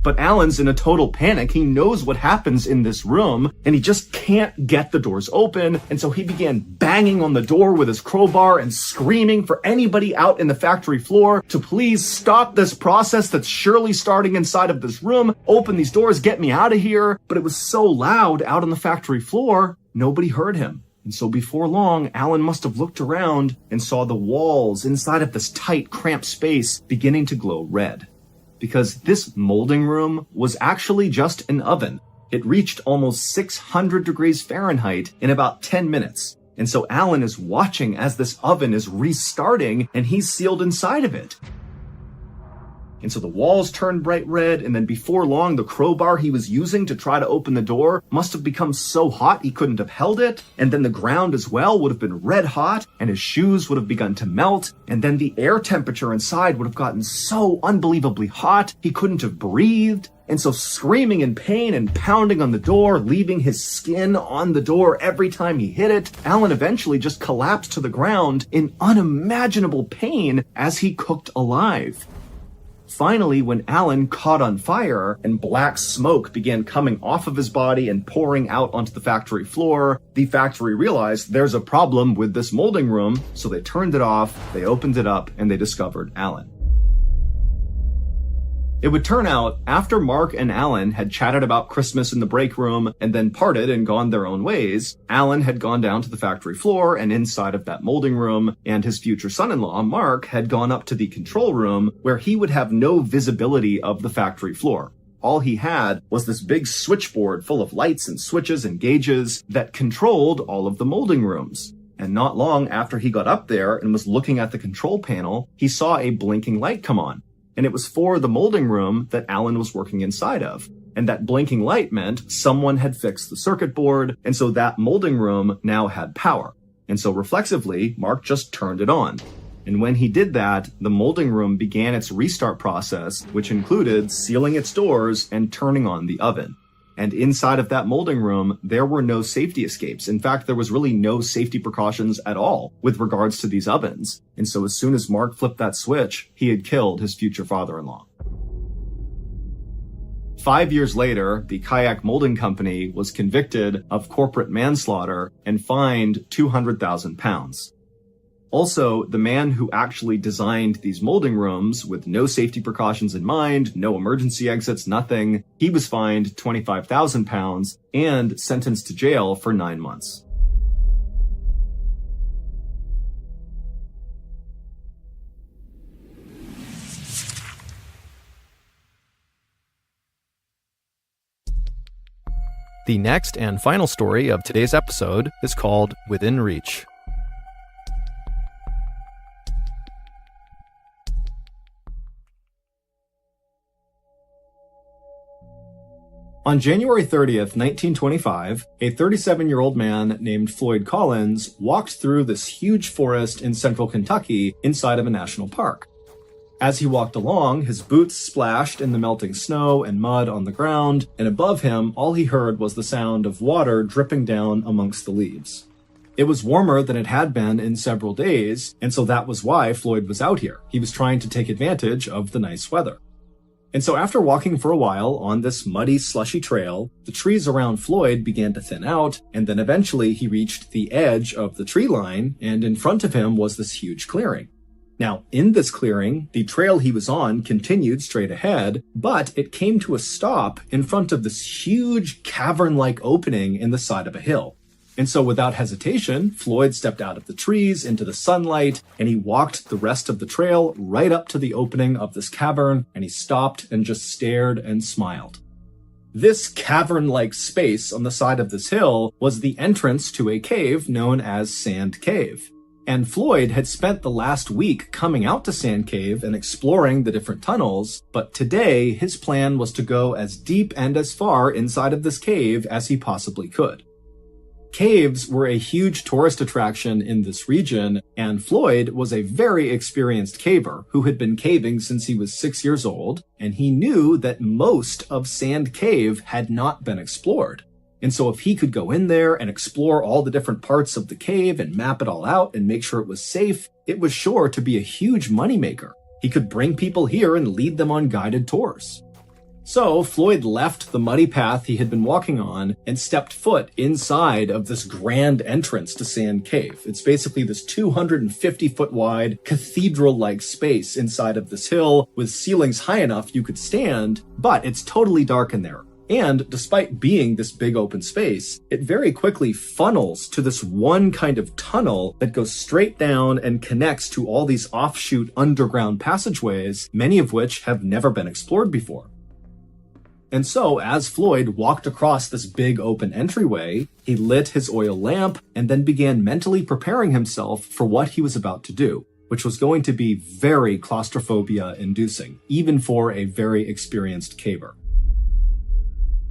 But Alan's in a total panic. He knows what happens in this room, and he just can't get the doors open. And so he began banging on the door with his crowbar and screaming for anybody out in the factory floor to please stop this process that's surely starting inside of this room. Open these doors, get me out of here. But it was so loud out on the factory floor, nobody heard him. And so before long, Alan must have looked around and saw the walls inside of this tight, cramped space beginning to glow red. because this molding room was actually just an oven. It reached almost 600 degrees Fahrenheit in about 10 minutes. And so Alan is watching as this oven is restarting and he's sealed inside of it. And so the walls turned bright red, and then before long, the crowbar he was using to try to open the door must have become so hot he couldn't have held it, and then the ground as well would have been red hot, and his shoes would have begun to melt, and then the air temperature inside would have gotten so unbelievably hot he couldn't have breathed. And so screaming in pain and pounding on the door, leaving his skin on the door every time he hit it, Alan eventually just collapsed to the ground in unimaginable pain as he cooked alive. Finally, when Alan caught on fire and black smoke began coming off of his body and pouring out onto the factory floor, the factory realized there's a problem with this molding room, so they turned it off, they opened it up, and they discovered Alan. It would turn out, after Mark and Alan had chatted about Christmas in the break room and then parted and gone their own ways, Alan had gone down to the factory floor and inside of that molding room, and his future son-in-law, Mark, had gone up to the control room where he would have no visibility of the factory floor. All he had was this big switchboard full of lights and switches and gauges that controlled all of the molding rooms. And not long after he got up there and was looking at the control panel, he saw a blinking light come on. And it was for the molding room that Alan was working inside of. And that blinking light meant someone had fixed the circuit board, and so that molding room now had power. And so reflexively, Mark just turned it on. And when he did that, the molding room began its restart process, which included sealing its doors and turning on the oven. And inside of that molding room, there were no safety escapes. In fact, there was really no safety precautions at all with regards to these ovens. And so as soon as Mark flipped that switch, he had killed his future father-in-law. 5 years later, the Kayak Molding Company was convicted of corporate manslaughter and fined 200,000 pounds. Also, the man who actually designed these molding rooms with no safety precautions in mind, no emergency exits, nothing, he was fined 25,000 pounds and sentenced to jail for 9 months. The next and final story of today's episode is called Within Reach. On January 30th, 1925, a 37-year-old man named Floyd Collins walked through this huge forest in central Kentucky inside of a national park. As he walked along, his boots splashed in the melting snow and mud on the ground, and above him, all he heard was the sound of water dripping down amongst the leaves. It was warmer than it had been in several days, and so that was why Floyd was out here. He was trying to take advantage of the nice weather. And so after walking for a while on this muddy, slushy trail, the trees around Floyd began to thin out, and then eventually he reached the edge of the tree line, and in front of him was this huge clearing. Now, in this clearing, the trail he was on continued straight ahead, but it came to a stop in front of this huge cavern-like opening in the side of a hill. And so without hesitation, Floyd stepped out of the trees into the sunlight, and he walked the rest of the trail right up to the opening of this cavern, and he stopped and just stared and smiled. This cavern-like space on the side of this hill was the entrance to a cave known as Sand Cave. And Floyd had spent the last week coming out to Sand Cave and exploring the different tunnels, but today his plan was to go as deep and as far inside of this cave as he possibly could. Caves were a huge tourist attraction in this region, and Floyd was a very experienced caver who had been caving since he was 6 years old, and he knew that most of Sand Cave had not been explored. And so if he could go in there and explore all the different parts of the cave and map it all out and make sure it was safe, it was sure to be a huge moneymaker. He could bring people here and lead them on guided tours. So Floyd left the muddy path he had been walking on and stepped foot inside of this grand entrance to Sand Cave. It's basically this 250-foot wide cathedral-like space inside of this hill with ceilings high enough you could stand, but it's totally dark in there. And despite being this big open space, it very quickly funnels to this one kind of tunnel that goes straight down and connects to all these offshoot underground passageways, many of which have never been explored before. And so, as Floyd walked across this big open entryway, he lit his oil lamp and then began mentally preparing himself for what he was about to do, which was going to be very claustrophobia-inducing, even for a very experienced caver.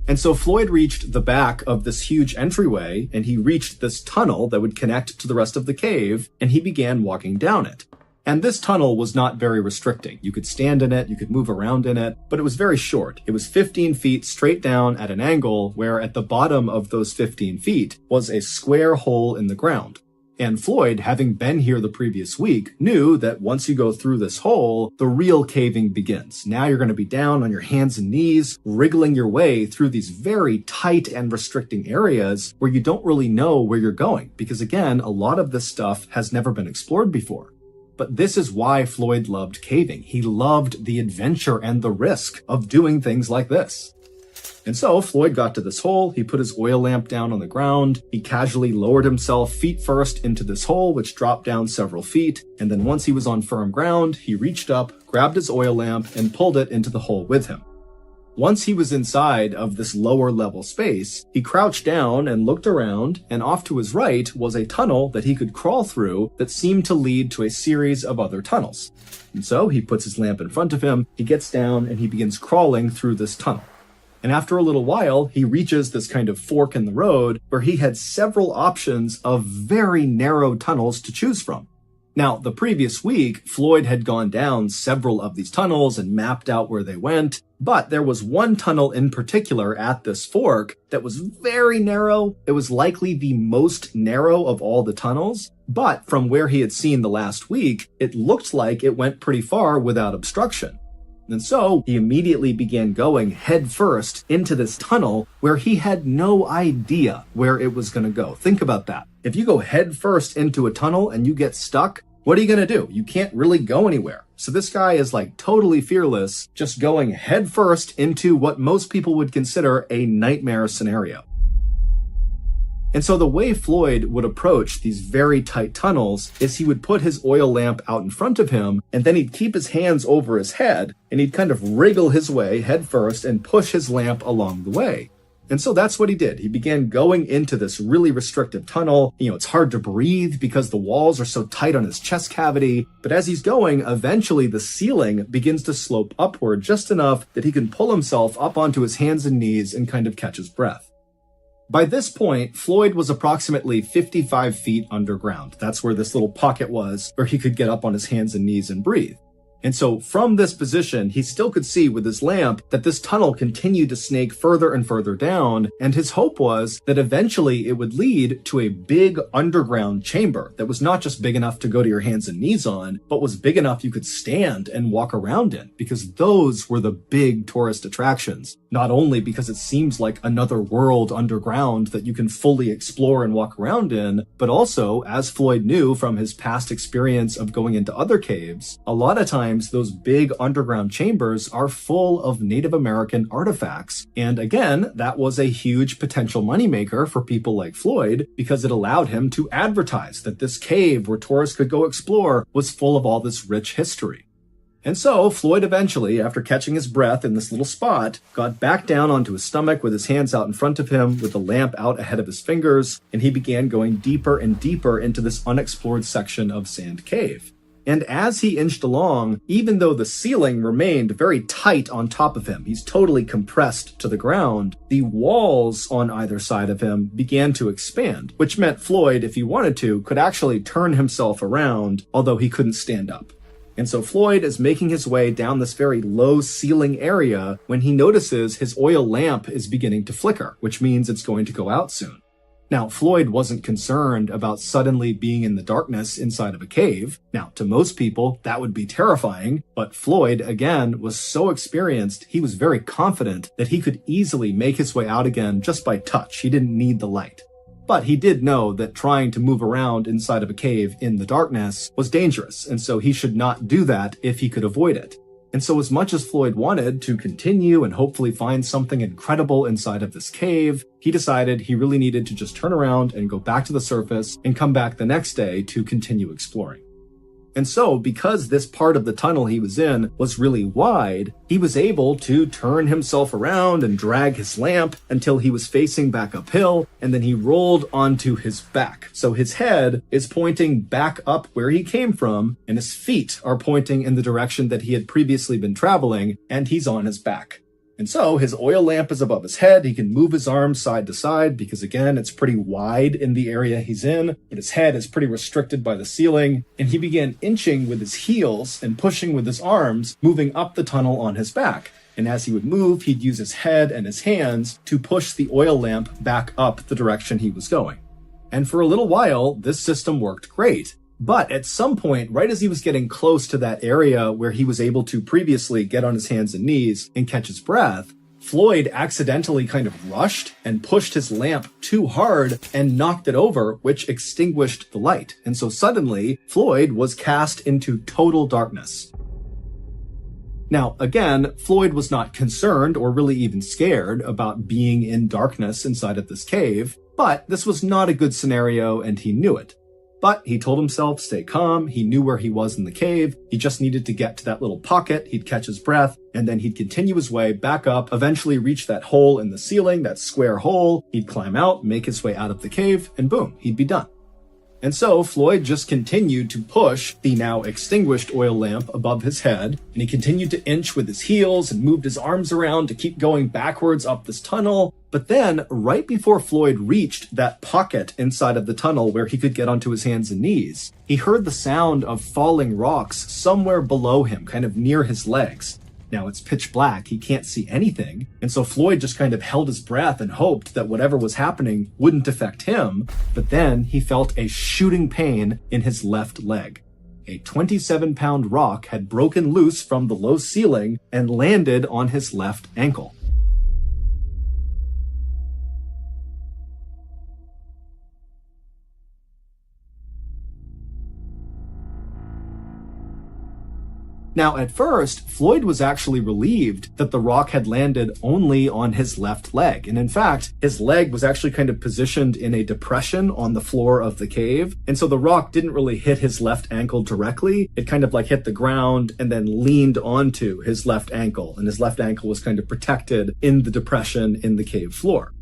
And so Floyd reached the back of this huge entryway, and he reached this tunnel that would connect to the rest of the cave, and he began walking down it. And this tunnel was not very restricting. You could stand in it, you could move around in it, but it was very short. It was 15 feet straight down at an angle, where at the bottom of those 15 feet was a square hole in the ground. And Floyd, having been here the previous week, knew that once you go through this hole, the real caving begins. Now you're going to be down on your hands and knees, wriggling your way through these very tight and restricting areas where you don't really know where you're going. Because again, a lot of this stuff has never been explored before. But this is why Floyd loved caving. He loved the adventure and the risk of doing things like this. And so Floyd got to this hole, he put his oil lamp down on the ground, he casually lowered himself feet first into this hole, which dropped down several feet, and then once he was on firm ground, he reached up, grabbed his oil lamp, and pulled it into the hole with him. Once he was inside of this lower level space, he crouched down and looked around, and off to his right was a tunnel that he could crawl through that seemed to lead to a series of other tunnels. And so he puts his lamp in front of him, he gets down, and he begins crawling through this tunnel. And after a little while, he reaches this kind of fork in the road where he had several options of very narrow tunnels to choose from. Now, the previous week, Floyd had gone down several of these tunnels and mapped out where they went, but there was one tunnel in particular at this fork that was very narrow. It was likely the most narrow of all the tunnels, but from where he had seen the last week, it looked like it went pretty far without obstruction. And so he immediately began going headfirst into this tunnel where he had no idea where it was going to go. Think about that. If you go headfirst into a tunnel and you get stuck, what are you going to do? You can't really go anywhere. So this guy is like totally fearless, just going headfirst into what most people would consider a nightmare scenario. And so the way Floyd would approach these very tight tunnels is he would put his oil lamp out in front of him, and then he'd keep his hands over his head, and he'd kind of wriggle his way head first and push his lamp along the way. And so that's what he did. He began going into this really restrictive tunnel. It's hard to breathe because the walls are so tight on his chest cavity. But as he's going, eventually the ceiling begins to slope upward just enough that he can pull himself up onto his hands and knees and kind of catch his breath. By this point, Floyd was approximately 55 feet underground. That's where this little pocket was, where he could get up on his hands and knees and breathe. And so from this position, he still could see with his lamp that this tunnel continued to snake further and further down, and his hope was that eventually it would lead to a big underground chamber that was not just big enough to go to your hands and knees on, but was big enough you could stand and walk around in, because those were the big tourist attractions. Not only because it seems like another world underground that you can fully explore and walk around in, but also, as Floyd knew from his past experience of going into other caves, a lot of times those big underground chambers are full of Native American artifacts. And again, that was a huge potential moneymaker for people like Floyd because it allowed him to advertise that this cave where tourists could go explore was full of all this rich history. And so Floyd eventually, after catching his breath in this little spot, got back down onto his stomach with his hands out in front of him with the lamp out ahead of his fingers, and he began going deeper and deeper into this unexplored section of Sand Cave. And as he inched along, even though the ceiling remained very tight on top of him, he's totally compressed to the ground, the walls on either side of him began to expand, which meant Floyd, if he wanted to, could actually turn himself around, although he couldn't stand up. And so Floyd is making his way down this very low ceiling area when he notices his oil lamp is beginning to flicker, which means it's going to go out soon. Now, Floyd wasn't concerned about suddenly being in the darkness inside of a cave. Now, to most people, that would be terrifying, but Floyd, again, was so experienced, he was very confident that he could easily make his way out again just by touch. He didn't need the light. But he did know that trying to move around inside of a cave in the darkness was dangerous, and so he should not do that if he could avoid it. And so as much as Floyd wanted to continue and hopefully find something incredible inside of this cave, he decided he really needed to just turn around and go back to the surface and come back the next day to continue exploring. And so, because this part of the tunnel he was in was really wide, he was able to turn himself around and drag his lamp until he was facing back uphill, and then he rolled onto his back. So his head is pointing back up where he came from, and his feet are pointing in the direction that he had previously been traveling, and he's on his back. And so his oil lamp is above his head. He can move his arms side to side because, again, it's pretty wide in the area he's in, but his head is pretty restricted by the ceiling. And he began inching with his heels and pushing with his arms, moving up the tunnel on his back. And as he would move, he'd use his head and his hands to push the oil lamp back up the direction he was going. And for a little while, this system worked great. But at some point, right as he was getting close to that area where he was able to previously get on his hands and knees and catch his breath, Floyd accidentally kind of rushed and pushed his lamp too hard and knocked it over, which extinguished the light. And so suddenly, Floyd was cast into total darkness. Now, again, Floyd was not concerned or really even scared about being in darkness inside of this cave, but this was not a good scenario and he knew it. But he told himself, stay calm. He knew where he was in the cave. He just needed to get to that little pocket. He'd catch his breath, and then he'd continue his way back up, eventually reach that hole in the ceiling, that square hole. He'd climb out, make his way out of the cave, and boom, he'd be done. And so Floyd just continued to push the now extinguished oil lamp above his head, and he continued to inch with his heels and moved his arms around to keep going backwards up this tunnel. But then, right before Floyd reached that pocket inside of the tunnel where he could get onto his hands and knees, he heard the sound of falling rocks somewhere below him, kind of near his legs. Now it's pitch black, he can't see anything, and so Floyd just kind of held his breath and hoped that whatever was happening wouldn't affect him, but then he felt a shooting pain in his left leg. A 27-pound rock had broken loose from the low ceiling and landed on his left ankle. Now, at first, Floyd was actually relieved that the rock had landed only on his left leg. And in fact, his leg was actually kind of positioned in a depression on the floor of the cave. And so the rock didn't really hit his left ankle directly. It kind of like hit the ground and then leaned onto his left ankle. And his left ankle was kind of protected in the depression in the cave floor.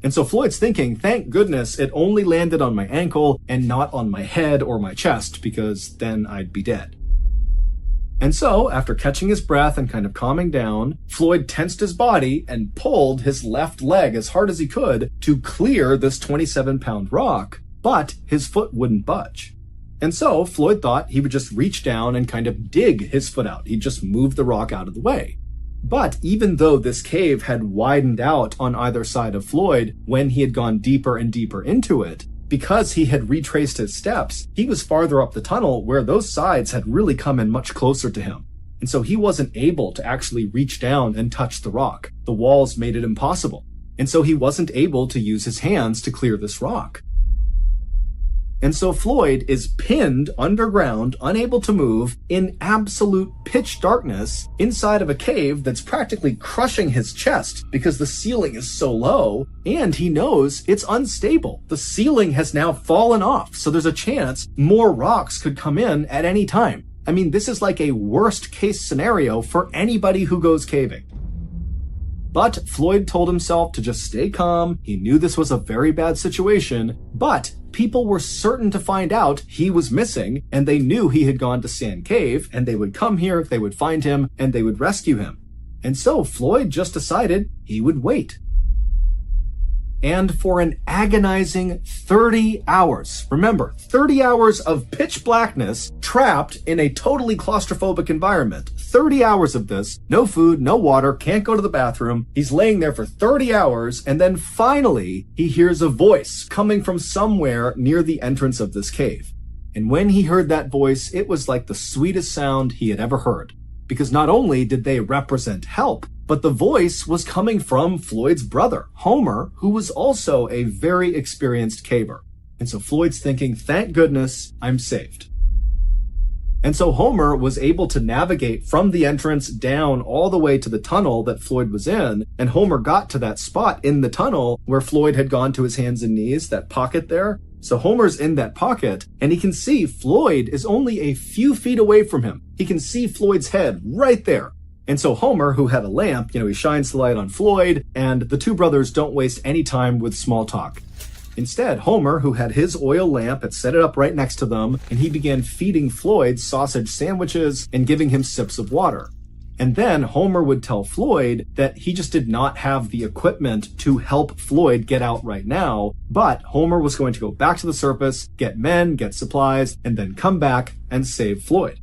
And so Floyd's thinking, thank goodness it only landed on my ankle and not on my head or my chest, because then I'd be dead. And so, after catching his breath and kind of calming down, Floyd tensed his body and pulled his left leg as hard as he could to clear this 27-pound rock, but his foot wouldn't budge. And so, Floyd thought he would just reach down and kind of dig his foot out. He'd just move the rock out of the way. But even though this cave had widened out on either side of Floyd when he had gone deeper and deeper into it, because he had retraced his steps, he was farther up the tunnel where those sides had really come in much closer to him. And so he wasn't able to actually reach down and touch the rock. The walls made it impossible. And so he wasn't able to use his hands to clear this rock. And so Floyd is pinned underground, unable to move, in absolute pitch darkness inside of a cave that's practically crushing his chest because the ceiling is so low, and he knows it's unstable. The ceiling has now fallen off, so there's a chance more rocks could come in at any time. I mean, this is like a worst case scenario for anybody who goes caving. But Floyd told himself to just stay calm. He knew this was a very bad situation, but people were certain to find out he was missing, and they knew he had gone to Sand Cave, and they would come here, they would find him, and they would rescue him. And so Floyd just decided he would wait. And for an agonizing 30 hours, remember, 30 hours of pitch blackness, trapped in a totally claustrophobic environment. 30 hours of this, no food, no water, can't go to the bathroom. He's laying there for 30 hours, and then finally, he hears a voice coming from somewhere near the entrance of this cave. And when he heard that voice, it was like the sweetest sound he had ever heard. Because not only did they represent help, but the voice was coming from Floyd's brother, Homer, who was also a very experienced caver. And so Floyd's thinking, thank goodness I'm saved. And so Homer was able to navigate from the entrance down all the way to the tunnel that Floyd was in. And Homer got to that spot in the tunnel where Floyd had gone to his hands and knees, that pocket there. So Homer's in that pocket, and he can see Floyd is only a few feet away from him. He can see Floyd's head right there. And so Homer, who had a lamp, he shines the light on Floyd, and the two brothers don't waste any time with small talk. Instead, Homer, who had his oil lamp, had set it up right next to them, and he began feeding Floyd sausage sandwiches and giving him sips of water. And then Homer would tell Floyd that he just did not have the equipment to help Floyd get out right now, but Homer was going to go back to the surface, get men, get supplies, and then come back and save Floyd.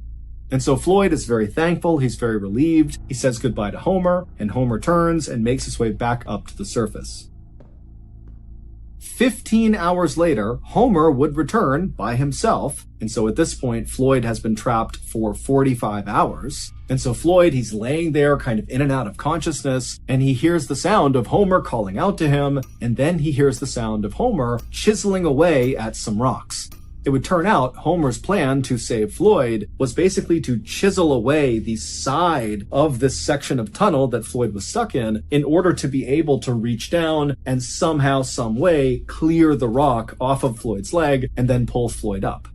And so Floyd is very thankful, he's very relieved, he says goodbye to Homer, and Homer turns and makes his way back up to the surface. 15 hours later, Homer would return by himself, and so at this point, Floyd has been trapped for 45 hours. And so Floyd, he's laying there kind of in and out of consciousness, and he hears the sound of Homer calling out to him, and then he hears the sound of Homer chiseling away at some rocks. It would turn out Homer's plan to save Floyd was basically to chisel away the side of this section of tunnel that Floyd was stuck in order to be able to reach down and somehow, some way, clear the rock off of Floyd's leg and then pull Floyd up.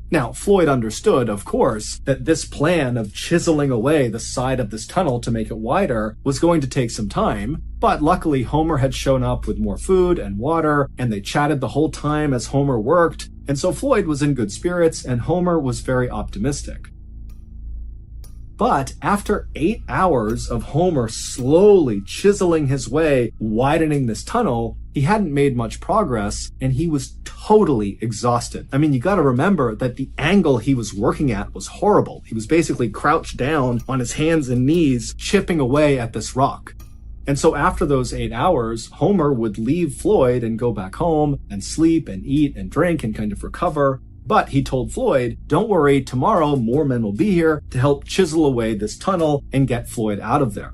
Now, Floyd understood, of course, that this plan of chiseling away the side of this tunnel to make it wider was going to take some time, but luckily Homer had shown up with more food and water, and they chatted the whole time as Homer worked, and so Floyd was in good spirits, and Homer was very optimistic. But after 8 hours of Homer slowly chiseling his way, widening this tunnel, he hadn't made much progress, and he was totally exhausted. I mean, you gotta remember that the angle he was working at was horrible. He was basically crouched down on his hands and knees, chipping away at this rock. And so after those 8 hours, Homer would leave Floyd and go back home and sleep and eat and drink and kind of recover. But he told Floyd, don't worry, tomorrow more men will be here to help chisel away this tunnel and get Floyd out of there.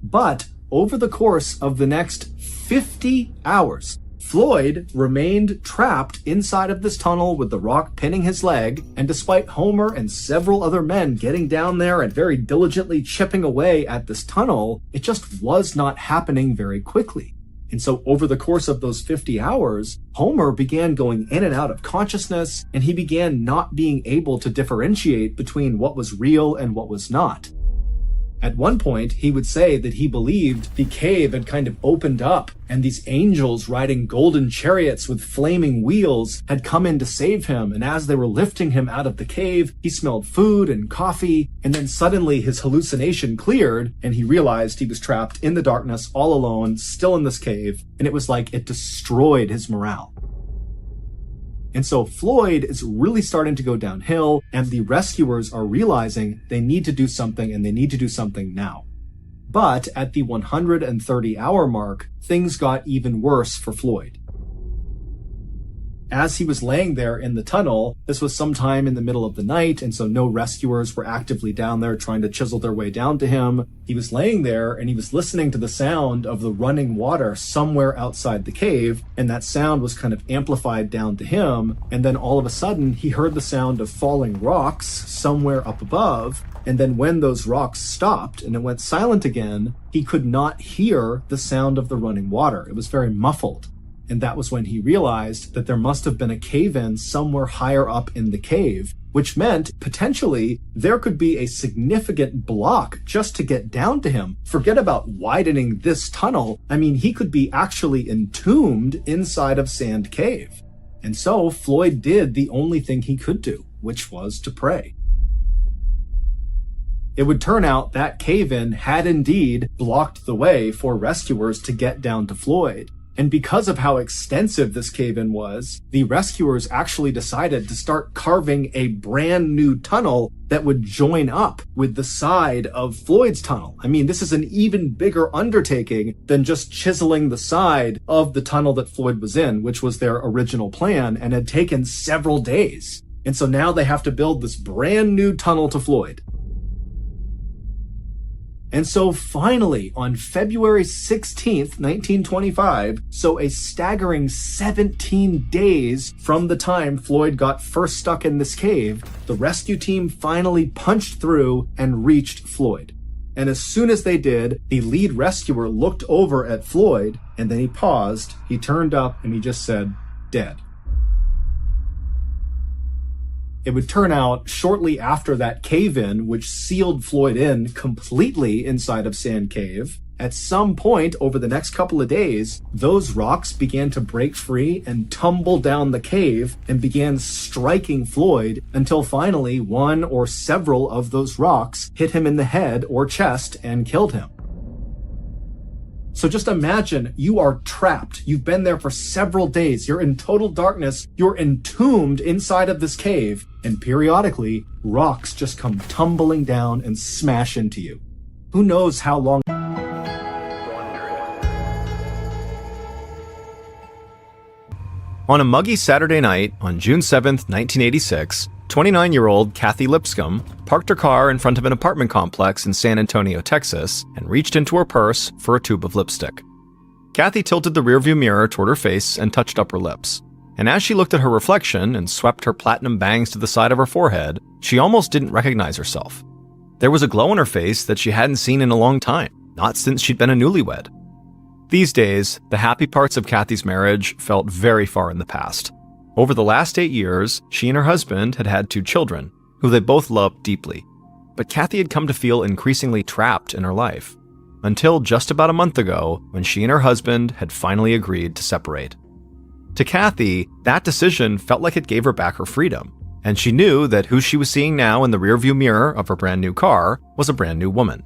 But over the course of the next 50 hours, Floyd remained trapped inside of this tunnel with the rock pinning his leg, and despite Homer and several other men getting down there and very diligently chipping away at this tunnel, it just was not happening very quickly. And so over the course of those 50 hours, Homer began going in and out of consciousness, and he began not being able to differentiate between what was real and what was not. At one point, he would say that he believed the cave had kind of opened up and these angels riding golden chariots with flaming wheels had come in to save him. And as they were lifting him out of the cave, he smelled food and coffee. And then suddenly his hallucination cleared and he realized he was trapped in the darkness all alone, still in this cave. And it was like it destroyed his morale. And so Floyd is really starting to go downhill, and the rescuers are realizing they need to do something, and they need to do something now. But at the 130-hour mark, things got even worse for Floyd. As he was laying there in the tunnel, this was sometime in the middle of the night, and so no rescuers were actively down there trying to chisel their way down to him. He was laying there, and he was listening to the sound of the running water somewhere outside the cave, and that sound was kind of amplified down to him, and then all of a sudden, he heard the sound of falling rocks somewhere up above, and then when those rocks stopped and it went silent again, he could not hear the sound of the running water. It was very muffled. And that was when he realized that there must have been a cave-in somewhere higher up in the cave, which meant potentially there could be a significant block just to get down to him. Forget about widening this tunnel. I mean, he could be actually entombed inside of Sand Cave. And so Floyd did the only thing he could do, which was to pray. It would turn out that cave-in had indeed blocked the way for rescuers to get down to Floyd. And because of how extensive this cave-in was, the rescuers actually decided to start carving a brand new tunnel that would join up with the side of Floyd's tunnel. I mean, this is an even bigger undertaking than just chiseling the side of the tunnel that Floyd was in, which was their original plan and had taken several days. And so now they have to build this brand new tunnel to Floyd. And so finally, on February 16th, 1925, so a staggering 17 days from the time Floyd got first stuck in this cave, the rescue team finally punched through and reached Floyd. And as soon as they did, the lead rescuer looked over at Floyd, and then he paused, he turned up, and he just said, "Dead." It would turn out shortly after that cave-in, which sealed Floyd in completely inside of Sand Cave, at some point over the next couple of days, those rocks began to break free and tumble down the cave and began striking Floyd until finally one or several of those rocks hit him in the head or chest and killed him. So just imagine you are trapped. You've been there for several days. You're in total darkness. You're entombed inside of this cave. And periodically, rocks just come tumbling down and smash into you. Who knows how long... On a muggy Saturday night on June 7th, 1986, 29-year-old Kathy Lipscomb parked her car in front of an apartment complex in San Antonio, Texas, and reached into her purse for a tube of lipstick. Kathy tilted the rearview mirror toward her face and touched up her lips. And as she looked at her reflection and swept her platinum bangs to the side of her forehead, she almost didn't recognize herself. There was a glow on her face that she hadn't seen in a long time, not since she'd been a newlywed. These days, the happy parts of Kathy's marriage felt very far in the past. Over the last 8 years, she and her husband had had 2 children, who they both loved deeply. But Kathy had come to feel increasingly trapped in her life, until just about a month ago when she and her husband had finally agreed to separate. To Kathy, that decision felt like it gave her back her freedom, and she knew that who she was seeing now in the rearview mirror of her brand new car was a brand new woman.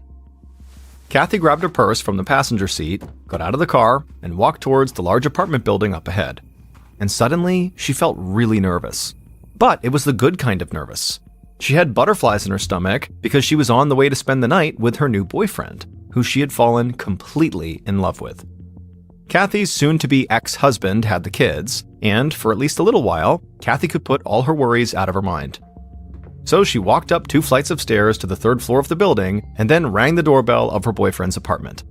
Kathy grabbed her purse from the passenger seat, got out of the car, and walked towards the large apartment building up ahead. And suddenly, she felt really nervous. But it was the good kind of nervous. She had butterflies in her stomach because she was on the way to spend the night with her new boyfriend, who she had fallen completely in love with. Kathy's soon-to-be ex-husband had the kids, and for at least a little while, Kathy could put all her worries out of her mind. So she walked up 2 flights of stairs to the 3rd floor of the building and then rang the doorbell of her boyfriend's apartment.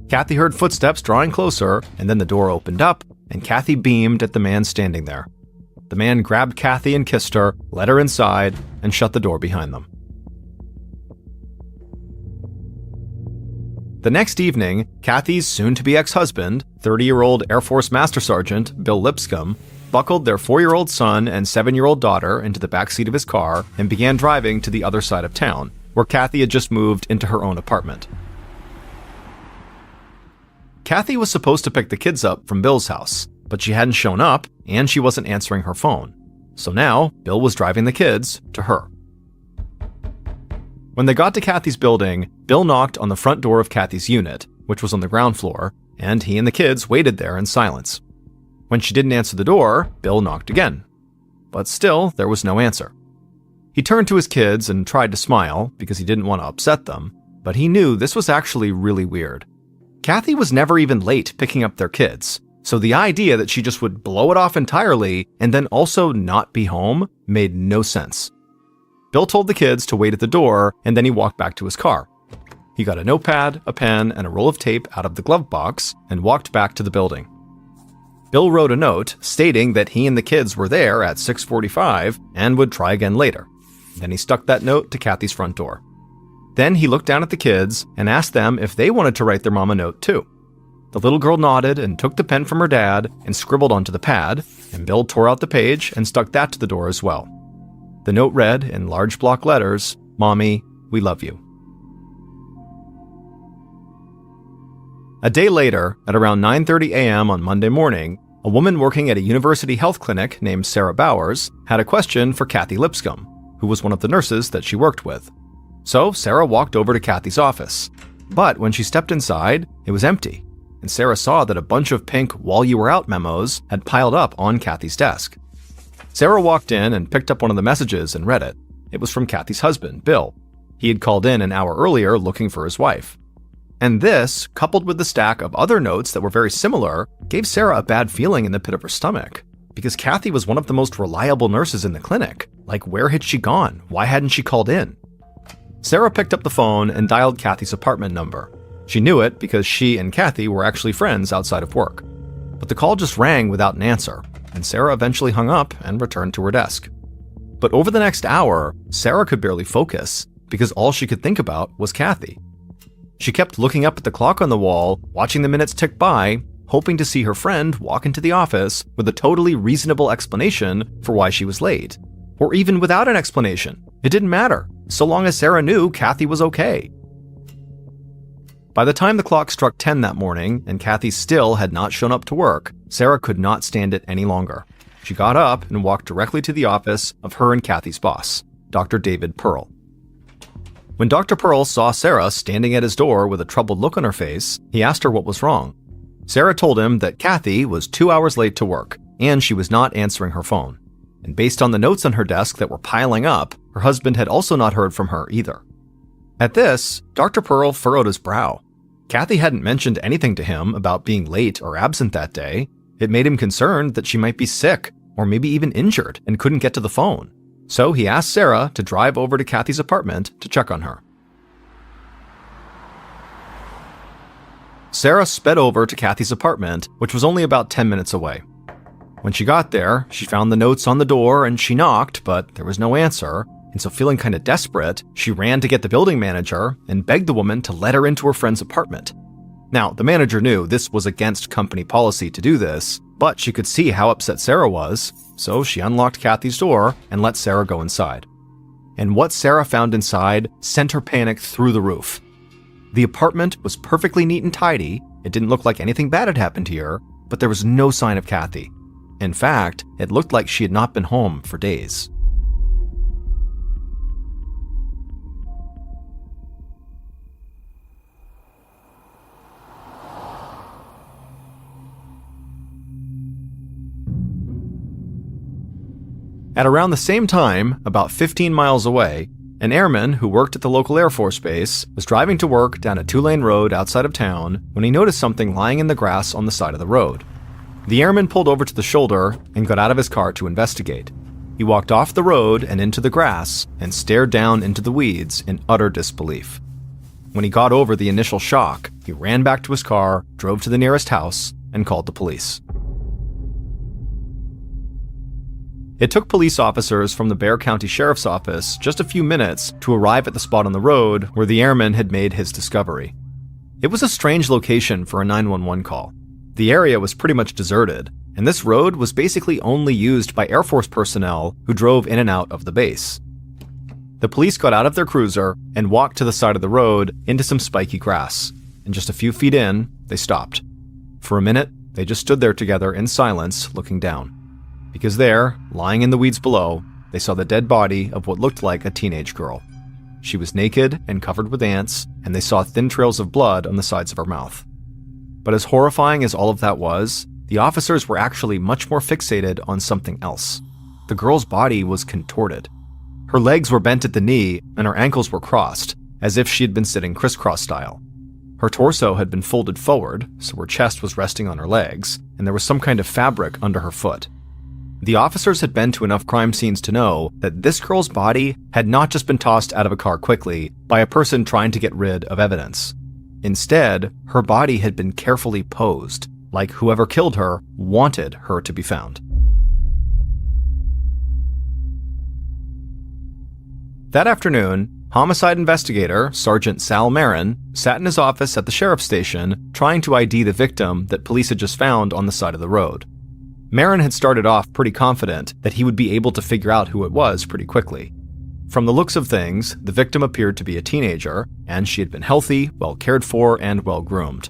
Kathy heard footsteps drawing closer, and then the door opened up, and Kathy beamed at the man standing there. The man grabbed Kathy and kissed her, led her inside, and shut the door behind them. The next evening, Kathy's soon-to-be ex-husband, 30-year-old Air Force Master Sergeant Bill Lipscomb, buckled their 4-year-old son and 7-year-old daughter into the backseat of his car and began driving to the other side of town, where Kathy had just moved into her own apartment. Kathy was supposed to pick the kids up from Bill's house, but she hadn't shown up, and she wasn't answering her phone. So now, Bill was driving the kids to her. When they got to Kathy's building, Bill knocked on the front door of Kathy's unit, which was on the ground floor, and he and the kids waited there in silence. When she didn't answer the door, Bill knocked again. But still, there was no answer. He turned to his kids and tried to smile because he didn't want to upset them, but he knew this was actually really weird. Kathy was never even late picking up their kids, so the idea that she just would blow it off entirely and then also not be home made no sense. Bill told the kids to wait at the door, and then he walked back to his car. He got a notepad, a pen, and a roll of tape out of the glove box and walked back to the building. Bill wrote a note stating that he and the kids were there at 6:45 and would try again later. Then he stuck that note to Kathy's front door. Then he looked down at the kids and asked them if they wanted to write their mom a note too. The little girl nodded and took the pen from her dad and scribbled onto the pad, and Bill tore out the page and stuck that to the door as well. The note read in large block letters, "Mommy, we love you." A day later, at around 9:30 a.m. on Monday morning, a woman working at a university health clinic named Sarah Bowers had a question for Kathy Lipscomb, who was one of the nurses that she worked with. So Sarah walked over to Kathy's office. But when she stepped inside, it was empty, and Sarah saw that a bunch of pink "while you were out" memos had piled up on Kathy's desk. Sarah walked in and picked up one of the messages and read it. It was from Kathy's husband, Bill. He had called in an hour earlier looking for his wife. And this, coupled with the stack of other notes that were very similar, gave Sarah a bad feeling in the pit of her stomach. Because Kathy was one of the most reliable nurses in the clinic. Like, where had she gone? Why hadn't she called in? Sarah picked up the phone and dialed Kathy's apartment number. She knew it because she and Kathy were actually friends outside of work. But the call just rang without an answer, and Sarah eventually hung up and returned to her desk. But over the next hour, Sarah could barely focus because all she could think about was Kathy. She kept looking up at the clock on the wall, watching the minutes tick by, hoping to see her friend walk into the office with a totally reasonable explanation for why she was late. Or even without an explanation. It didn't matter, so long as Sarah knew Kathy was okay. By the time the clock struck 10 that morning and Kathy still had not shown up to work, Sarah could not stand it any longer. She got up and walked directly to the office of her and Kathy's boss, Dr. David Pearl. When Dr. Pearl saw Sarah standing at his door with a troubled look on her face, he asked her what was wrong. Sarah told him that Kathy was 2 hours late to work, and she was not answering her phone. And based on the notes on her desk that were piling up, her husband had also not heard from her either. At this, Dr. Pearl furrowed his brow. Kathy hadn't mentioned anything to him about being late or absent that day. It made him concerned that she might be sick, or maybe even injured, and couldn't get to the phone. So he asked Sarah to drive over to Kathy's apartment to check on her. Sarah sped over to Kathy's apartment, which was only about 10 minutes away. When she got there, she found the notes on the door and she knocked, but there was no answer. And so feeling kind of desperate, she ran to get the building manager and begged the woman to let her into her friend's apartment. Now, the manager knew this was against company policy to do this, but she could see how upset Sarah was, so she unlocked Kathy's door and let Sarah go inside. And what Sarah found inside sent her panic through the roof. The apartment was perfectly neat and tidy. It didn't look like anything bad had happened here, but there was no sign of Kathy. In fact, it looked like she had not been home for days. At around the same time, about 15 miles away, an airman who worked at the local Air Force Base was driving to work down a 2-lane road outside of town when he noticed something lying in the grass on the side of the road. The airman pulled over to the shoulder and got out of his car to investigate. He walked off the road and into the grass and stared down into the weeds in utter disbelief. When he got over the initial shock, he ran back to his car, drove to the nearest house, and called the police. It took police officers from the Bexar County Sheriff's Office just a few minutes to arrive at the spot on the road where the airman had made his discovery. It was a strange location for a 911 call. The area was pretty much deserted, and this road was basically only used by Air Force personnel who drove in and out of the base. The police got out of their cruiser and walked to the side of the road into some spiky grass, and just a few feet in, they stopped. For a minute, they just stood there together in silence, looking down. Because there, lying in the weeds below, they saw the dead body of what looked like a teenage girl. She was naked and covered with ants, and they saw thin trails of blood on the sides of her mouth. But as horrifying as all of that was, the officers were actually much more fixated on something else. The girl's body was contorted. Her legs were bent at the knee, and her ankles were crossed, as if she had been sitting crisscross style. Her torso had been folded forward, so her chest was resting on her legs, and there was some kind of fabric under her foot. The officers had been to enough crime scenes to know that this girl's body had not just been tossed out of a car quickly by a person trying to get rid of evidence. Instead, her body had been carefully posed, like whoever killed her wanted her to be found. That afternoon, homicide investigator Sergeant Sal Marin sat in his office at the sheriff's station trying to ID the victim that police had just found on the side of the road. Marin had started off pretty confident that he would be able to figure out who it was pretty quickly. From the looks of things, the victim appeared to be a teenager, and she had been healthy, well cared for, and well groomed.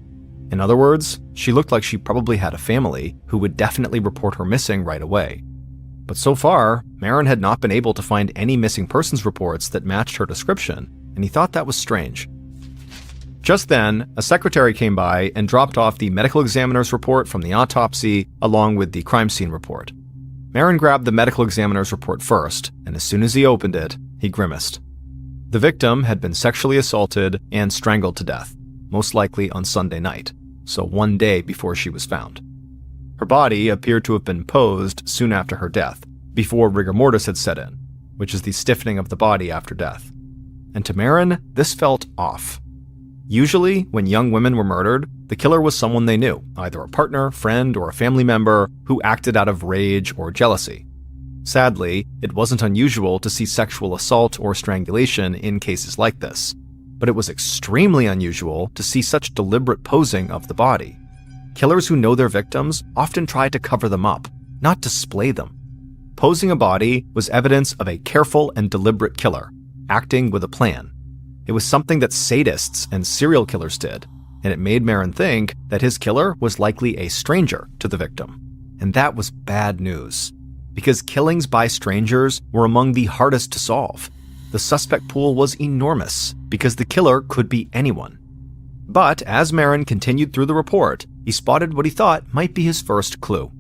In other words, she looked like she probably had a family who would definitely report her missing right away. But so far, Marin had not been able to find any missing persons reports that matched her description, and he thought that was strange. Just then, a secretary came by and dropped off the medical examiner's report from the autopsy along with the crime scene report. Marin grabbed the medical examiner's report first, and as soon as he opened it, he grimaced. The victim had been sexually assaulted and strangled to death, most likely on Sunday night, so one day before she was found. Her body appeared to have been posed soon after her death, before rigor mortis had set in, which is the stiffening of the body after death. and to Marin, this felt off. Usually, when young women were murdered, the killer was someone they knew, either a partner, friend, or a family member who acted out of rage or jealousy. Sadly, it wasn't unusual to see sexual assault or strangulation in cases like this, but it was extremely unusual to see such deliberate posing of the body. Killers who know their victims often try to cover them up, not display them. Posing a body was evidence of a careful and deliberate killer, acting with a plan. It was something that sadists and serial killers did, and it made Marin think that his killer was likely a stranger to the victim. And that was bad news, because killings by strangers were among the hardest to solve. The suspect pool was enormous, because the killer could be anyone. But as Marin continued through the report, he spotted what he thought might be his first clue.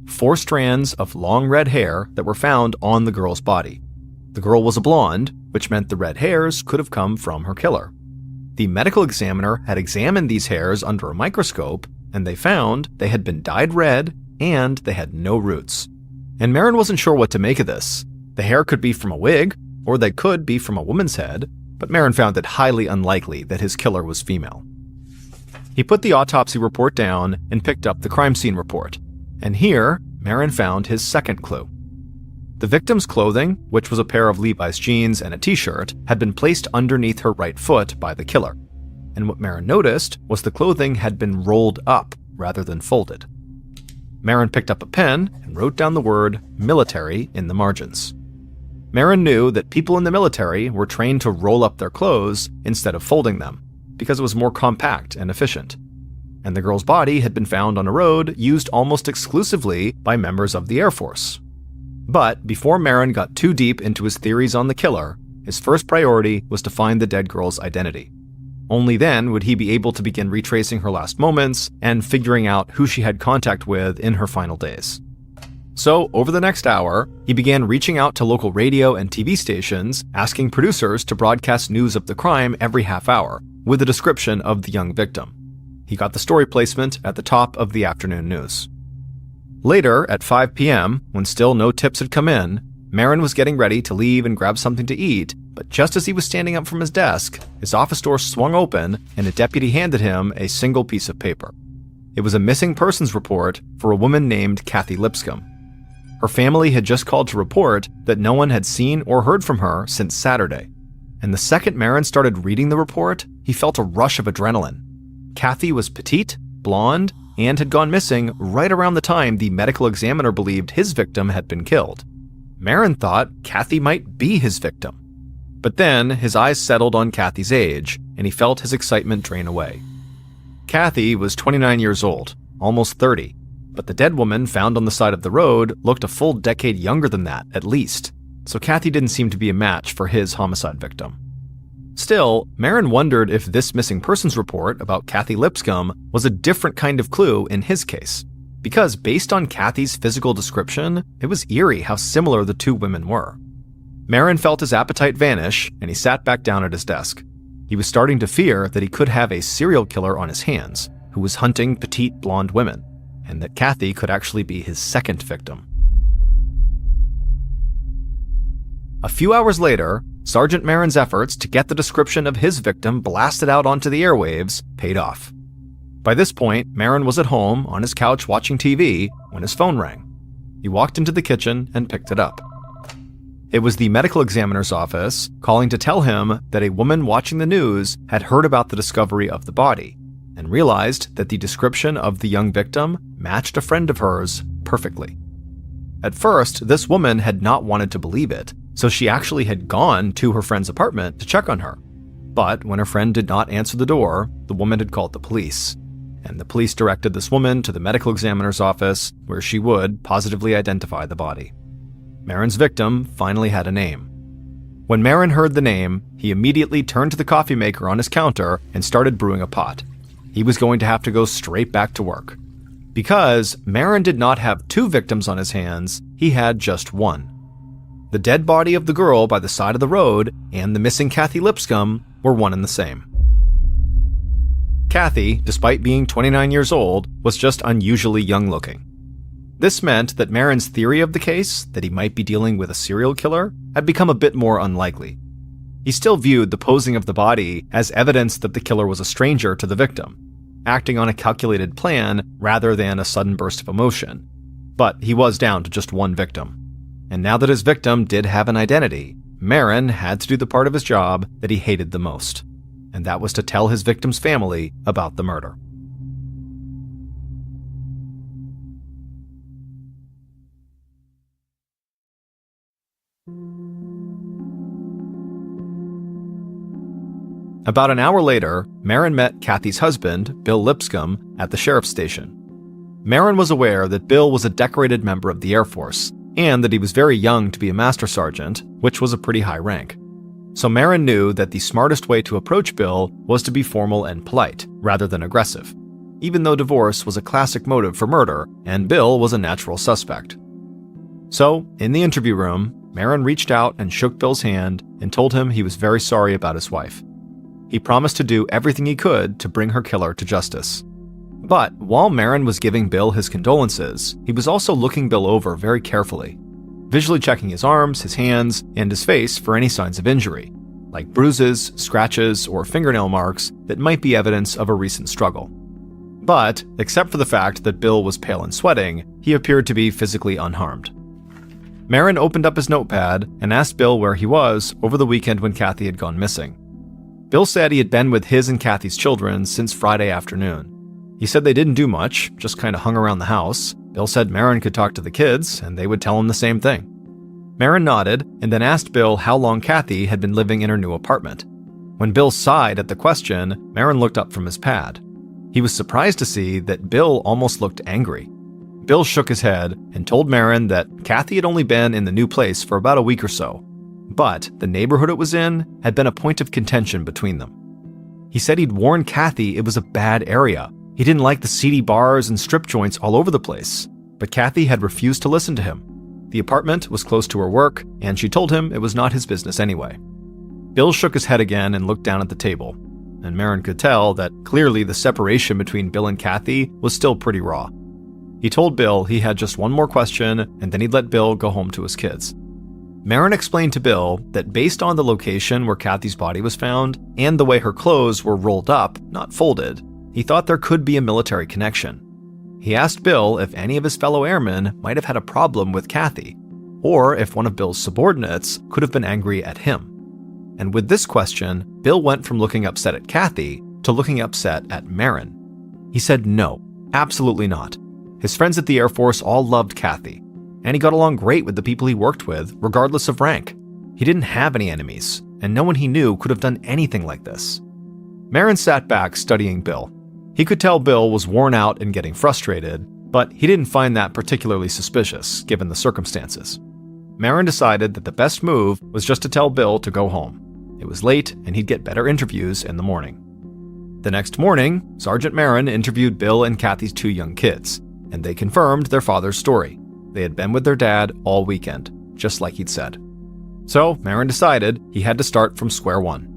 4 strands of long red hair that were found on the girl's body. The girl was a blonde, which meant the red hairs could have come from her killer. The medical examiner had examined these hairs under a microscope, and they found they had been dyed red and they had no roots. And Marin wasn't sure what to make of this. The hair could be from a wig, or they could be from a woman's head, but Marin found it highly unlikely that his killer was female. He put the autopsy report down and picked up the crime scene report, and here, Marin found his second clue. The victim's clothing, which was a pair of Levi's jeans and a t-shirt, had been placed underneath her right foot by the killer, and what Marin noticed was the clothing had been rolled up rather than folded. Marin picked up a pen and wrote down the word military in the margins. Marin knew that people in the military were trained to roll up their clothes instead of folding them, because it was more compact and efficient. And the girl's body had been found on a road used almost exclusively by members of the Air Force. But before Marin got too deep into his theories on the killer, his first priority was to find the dead girl's identity. Only then would he be able to begin retracing her last moments and figuring out who she had contact with in her final days. So, over the next hour, he began reaching out to local radio and TV stations, asking producers to broadcast news of the crime every half hour, with a description of the young victim. He got the story placement at the top of the afternoon news. Later, at 5 p.m., when still no tips had come in, Marin was getting ready to leave and grab something to eat, but just as he was standing up from his desk, his office door swung open and a deputy handed him a single piece of paper. It was a missing persons report for a woman named Kathy Lipscomb. Her family had just called to report that no one had seen or heard from her since Saturday. And the second Marin started reading the report, he felt a rush of adrenaline. Kathy was petite, blonde, and had gone missing right around the time the medical examiner believed his victim had been killed. Marin thought Kathy might be his victim. But then his eyes settled on Kathy's age, and he felt his excitement drain away. Kathy was 29 years old, almost 30, but the dead woman found on the side of the road looked a full decade younger than that, at least, so Kathy didn't seem to be a match for his homicide victim. Still, Marin wondered if this missing persons report about Kathy Lipscomb was a different kind of clue in his case, because based on Kathy's physical description, it was eerie how similar the two women were. Marin felt his appetite vanish, and he sat back down at his desk. He was starting to fear that he could have a serial killer on his hands, who was hunting petite blonde women, and that Kathy could actually be his second victim. A few hours later, Sergeant Marin's efforts to get the description of his victim blasted out onto the airwaves paid off. By this point, Marin was at home on his couch watching TV when his phone rang. He walked into the kitchen and picked it up. It was the medical examiner's office calling to tell him that a woman watching the news had heard about the discovery of the body and realized that the description of the young victim matched a friend of hers perfectly. At first, this woman had not wanted to believe it, so she actually had gone to her friend's apartment to check on her. But when her friend did not answer the door, the woman had called the police, and the police directed this woman to the medical examiner's office where she would positively identify the body. Marin's victim finally had a name. When Marin heard the name, he immediately turned to the coffee maker on his counter and started brewing a pot. He was going to have to go straight back to work. Because Marin did not have two victims on his hands, he had just one. The dead body of the girl by the side of the road and the missing Kathy Lipscomb were one and the same. Kathy, despite being 29 years old, was just unusually young-looking. This meant that Marin's theory of the case, that he might be dealing with a serial killer, had become a bit more unlikely. He still viewed the posing of the body as evidence that the killer was a stranger to the victim, acting on a calculated plan rather than a sudden burst of emotion. But he was down to just one victim. And now that his victim did have an identity, Marin had to do the part of his job that he hated the most, and that was to tell his victim's family about the murder. About an hour later, Marin met Kathy's husband, Bill Lipscomb, at the sheriff's station. Marin was aware that Bill was a decorated member of the Air Force, and that he was very young to be a master sergeant, which was a pretty high rank. So Marin knew that the smartest way to approach Bill was to be formal and polite, rather than aggressive, even though divorce was a classic motive for murder, and Bill was a natural suspect. So, in the interview room, Marin reached out and shook Bill's hand and told him he was very sorry about his wife. He promised to do everything he could to bring her killer to justice. But while Marin was giving Bill his condolences, he was also looking Bill over very carefully, visually checking his arms, his hands, and his face for any signs of injury, like bruises, scratches, or fingernail marks that might be evidence of a recent struggle. But, except for the fact that Bill was pale and sweating, he appeared to be physically unharmed. Marin opened up his notepad and asked Bill where he was over the weekend when Kathy had gone missing. Bill said he had been with his and Kathy's children since Friday afternoon. He said they didn't do much, just kind of hung around the house. Bill said Marin could talk to the kids, and they would tell him the same thing. Marin nodded and then asked Bill how long Kathy had been living in her new apartment. When Bill sighed at the question, Marin looked up from his pad. He was surprised to see that Bill almost looked angry. Bill shook his head and told Marin that Kathy had only been in the new place for about a week or so, but the neighborhood it was in had been a point of contention between them. He said he'd warned Kathy it was a bad area. He didn't like the seedy bars and strip joints all over the place, but Kathy had refused to listen to him. The apartment was close to her work, and she told him it was not his business anyway. Bill shook his head again and looked down at the table, and Marin could tell that clearly the separation between Bill and Kathy was still pretty raw. He told Bill he had just one more question, and then he'd let Bill go home to his kids. Marin explained to Bill that based on the location where Kathy's body was found, and the way her clothes were rolled up, not folded, he thought there could be a military connection. He asked Bill if any of his fellow airmen might have had a problem with Kathy, or if one of Bill's subordinates could have been angry at him. And with this question, Bill went from looking upset at Kathy to looking upset at Marin. He said no, absolutely not. His friends at the Air Force all loved Kathy, and he got along great with the people he worked with, regardless of rank. He didn't have any enemies, and no one he knew could have done anything like this. Marin sat back studying Bill. He could tell Bill was worn out and getting frustrated, but he didn't find that particularly suspicious, given the circumstances. Marin decided that the best move was just to tell Bill to go home. It was late, and he'd get better interviews in the morning. The next morning, Sergeant Marin interviewed Bill and Kathy's two young kids, and they confirmed their father's story. They had been with their dad all weekend, just like he'd said. So Marin decided he had to start from square one.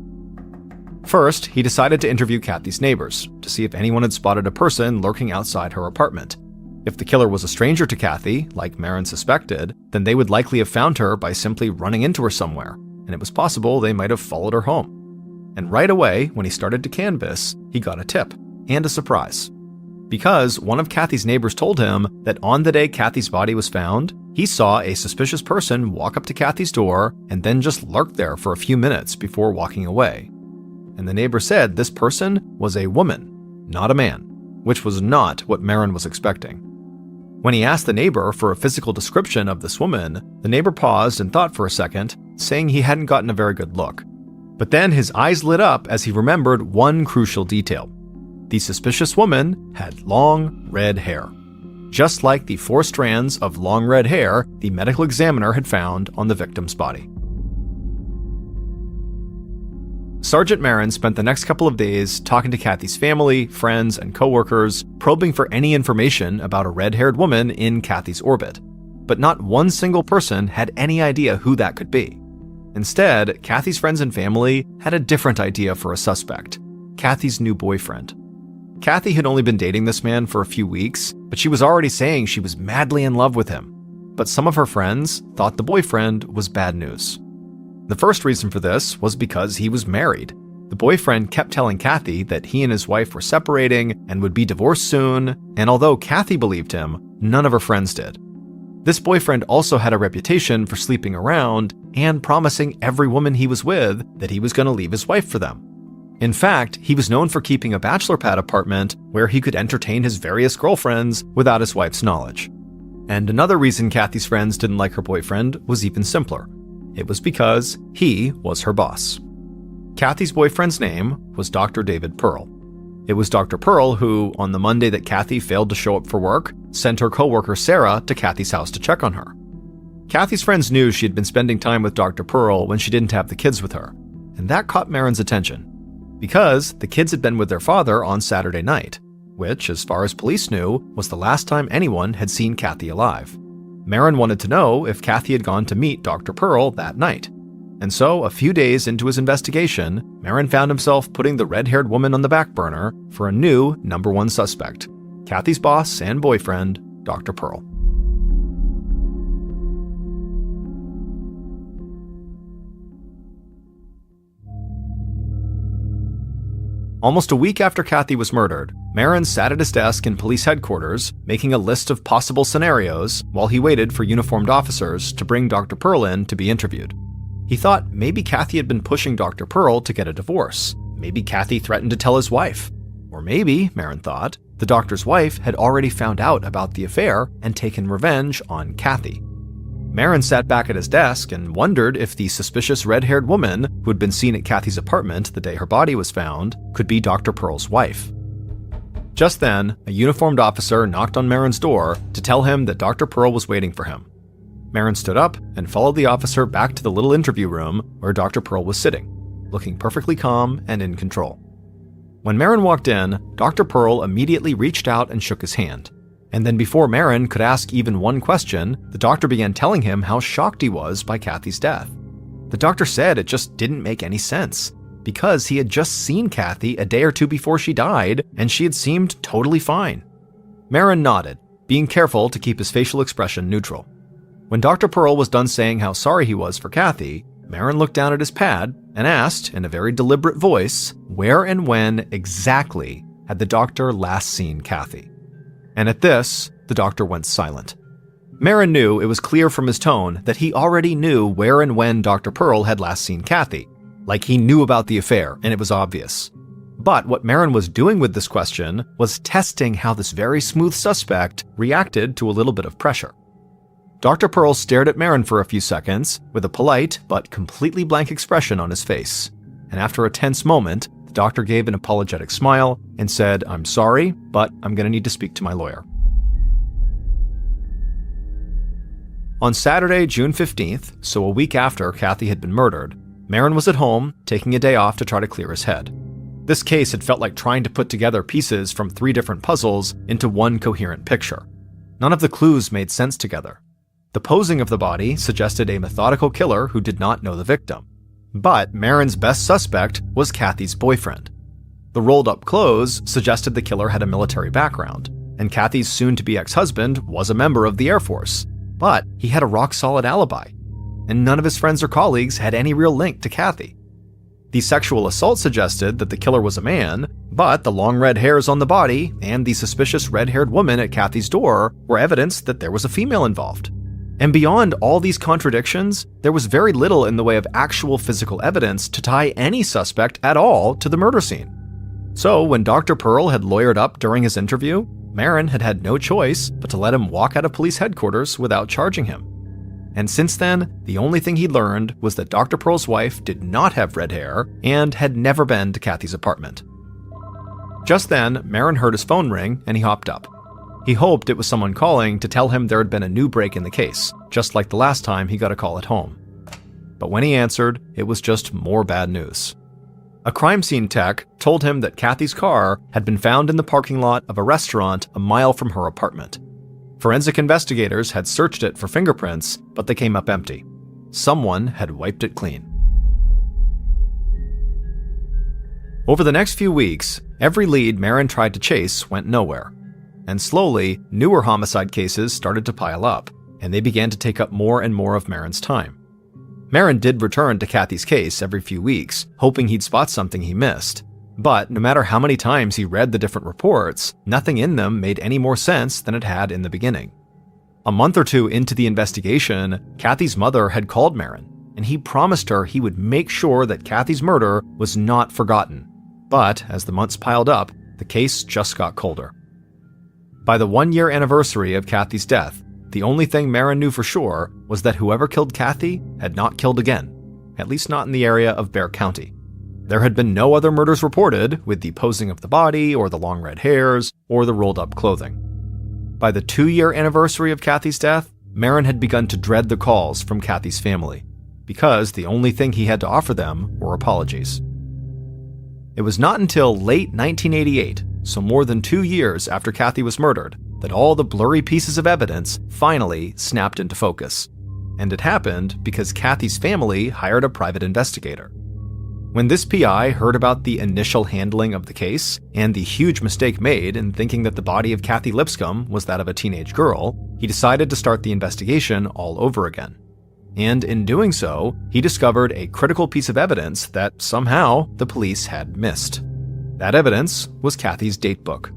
First, he decided to interview Kathy's neighbors to see if anyone had spotted a person lurking outside her apartment. If the killer was a stranger to Kathy, like Marin suspected, then they would likely have found her by simply running into her somewhere, and it was possible they might have followed her home. And right away, when he started to canvass, he got a tip, and a surprise. Because one of Kathy's neighbors told him that on the day Kathy's body was found, he saw a suspicious person walk up to Kathy's door and then just lurk there for a few minutes before walking away. And the neighbor said this person was a woman, not a man, which was not what Marin was expecting. When he asked the neighbor for a physical description of this woman, the neighbor paused and thought for a second, saying he hadn't gotten a very good look. But then his eyes lit up as he remembered one crucial detail. The suspicious woman had long, red hair, just like the 4 strands of long red hair the medical examiner had found on the victim's body. Sergeant Marin spent the next couple of days talking to Kathy's family, friends, and coworkers, probing for any information about a red-haired woman in Kathy's orbit. But not one single person had any idea who that could be. Instead, Kathy's friends and family had a different idea for a suspect: Kathy's new boyfriend. Kathy had only been dating this man for a few weeks, but she was already saying she was madly in love with him. But some of her friends thought the boyfriend was bad news. The first reason for this was because he was married. The boyfriend kept telling Kathy that he and his wife were separating and would be divorced soon, and although Kathy believed him, none of her friends did. This boyfriend also had a reputation for sleeping around and promising every woman he was with that he was going to leave his wife for them. In fact, he was known for keeping a bachelor pad apartment where he could entertain his various girlfriends without his wife's knowledge. And another reason Kathy's friends didn't like her boyfriend was even simpler. It was because he was her boss. Kathy's boyfriend's name was Dr. David Pearl. It was Dr. Pearl who, on the Monday that Kathy failed to show up for work, sent her coworker Sarah to Kathy's house to check on her. Kathy's friends knew she had been spending time with Dr. Pearl when she didn't have the kids with her, and that caught Marin's attention. Because the kids had been with their father on Saturday night, which, as far as police knew, was the last time anyone had seen Kathy alive. Marin wanted to know if Kathy had gone to meet Dr. Pearl that night. And so, a few days into his investigation, Marin found himself putting the red-haired woman on the back burner for a new number one suspect, Kathy's boss and boyfriend, Dr. Pearl. Almost a week after Kathy was murdered, Marin sat at his desk in police headquarters, making a list of possible scenarios while he waited for uniformed officers to bring Dr. Pearl in to be interviewed. He thought maybe Kathy had been pushing Dr. Pearl to get a divorce. Maybe Kathy threatened to tell his wife. Or maybe, Marin thought, the doctor's wife had already found out about the affair and taken revenge on Kathy. Marin sat back at his desk and wondered if the suspicious red-haired woman who had been seen at Kathy's apartment the day her body was found could be Dr. Pearl's wife. Just then, a uniformed officer knocked on Marin's door to tell him that Dr. Pearl was waiting for him. Marin stood up and followed the officer back to the little interview room where Dr. Pearl was sitting, looking perfectly calm and in control. When Marin walked in, Dr. Pearl immediately reached out and shook his hand. And then before Marin could ask even one question, the doctor began telling him how shocked he was by Kathy's death. The doctor said it just didn't make any sense, because he had just seen Kathy a day or two before she died, and she had seemed totally fine. Marin nodded, being careful to keep his facial expression neutral. When Dr. Pearl was done saying how sorry he was for Kathy, Marin looked down at his pad and asked, in a very deliberate voice, where and when exactly had the doctor last seen Kathy. And at this, the doctor went silent. Marin knew it was clear from his tone that he already knew where and when Dr. Pearl had last seen Kathy, like he knew about the affair, and it was obvious. But what Marin was doing with this question was testing how this very smooth suspect reacted to a little bit of pressure. Dr. Pearl stared at Marin for a few seconds with a polite but completely blank expression on his face, and after a tense moment, the doctor gave an apologetic smile and said, "I'm sorry, but I'm going to need to speak to my lawyer." On Saturday, June 15th, so a week after Kathy had been murdered, Marin was at home, taking a day off to try to clear his head. This case had felt like trying to put together pieces from 3 different puzzles into one coherent picture. None of the clues made sense together. The posing of the body suggested a methodical killer who did not know the victim. But Marin's best suspect was Kathy's boyfriend. The rolled-up clothes suggested the killer had a military background, and Kathy's soon-to-be ex-husband was a member of the Air Force. But he had a rock-solid alibi, and none of his friends or colleagues had any real link to Kathy. The sexual assault suggested that the killer was a man, but the long red hairs on the body and the suspicious red-haired woman at Kathy's door were evidence that there was a female involved. And beyond all these contradictions, there was very little in the way of actual physical evidence to tie any suspect at all to the murder scene. So when Dr. Pearl had lawyered up during his interview, Marin had had no choice but to let him walk out of police headquarters without charging him. And since then, the only thing he'd learned was that Dr. Pearl's wife did not have red hair and had never been to Kathy's apartment. Just then, Marin heard his phone ring and he hopped up. He hoped it was someone calling to tell him there had been a new break in the case, just like the last time he got a call at home. But when he answered, it was just more bad news. A crime scene tech told him that Kathy's car had been found in the parking lot of a restaurant a mile from her apartment. Forensic investigators had searched it for fingerprints, but they came up empty. Someone had wiped it clean. Over the next few weeks, every lead Marin tried to chase went nowhere. And slowly, newer homicide cases started to pile up, and they began to take up more and more of Marin's time. Marin did return to Kathy's case every few weeks, hoping he'd spot something he missed. But no matter how many times he read the different reports, nothing in them made any more sense than it had in the beginning. A month or two into the investigation, Kathy's mother had called Marin, and he promised her he would make sure that Kathy's murder was not forgotten. But as the months piled up, the case just got colder. By the 1-year anniversary of Kathy's death, the only thing Marin knew for sure was that whoever killed Kathy had not killed again, at least not in the area of Bexar County. There had been no other murders reported, with the posing of the body, or the long red hairs, or the rolled-up clothing. By the 2-year anniversary of Kathy's death, Marin had begun to dread the calls from Kathy's family, because the only thing he had to offer them were apologies. It was not until late 1988, so more than 2 years after Kathy was murdered, that all the blurry pieces of evidence finally snapped into focus. And it happened because Kathy's family hired a private investigator. When this PI heard about the initial handling of the case and the huge mistake made in thinking that the body of Kathy Lipscomb was that of a teenage girl, he decided to start the investigation all over again. And in doing so, he discovered a critical piece of evidence that somehow the police had missed. That evidence was Kathy's datebook.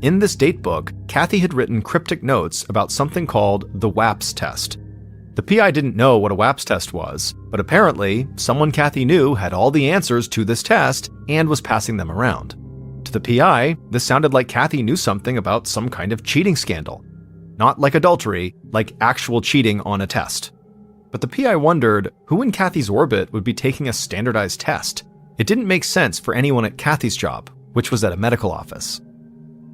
In this datebook, Kathy had written cryptic notes about something called the WAPS test. The PI didn't know what a WAPS test was, but apparently, someone Kathy knew had all the answers to this test and was passing them around. To the PI, this sounded like Kathy knew something about some kind of cheating scandal. Not like adultery, like actual cheating on a test. But the PI wondered who in Kathy's orbit would be taking a standardized test. It didn't make sense for anyone at Kathy's job, which was at a medical office.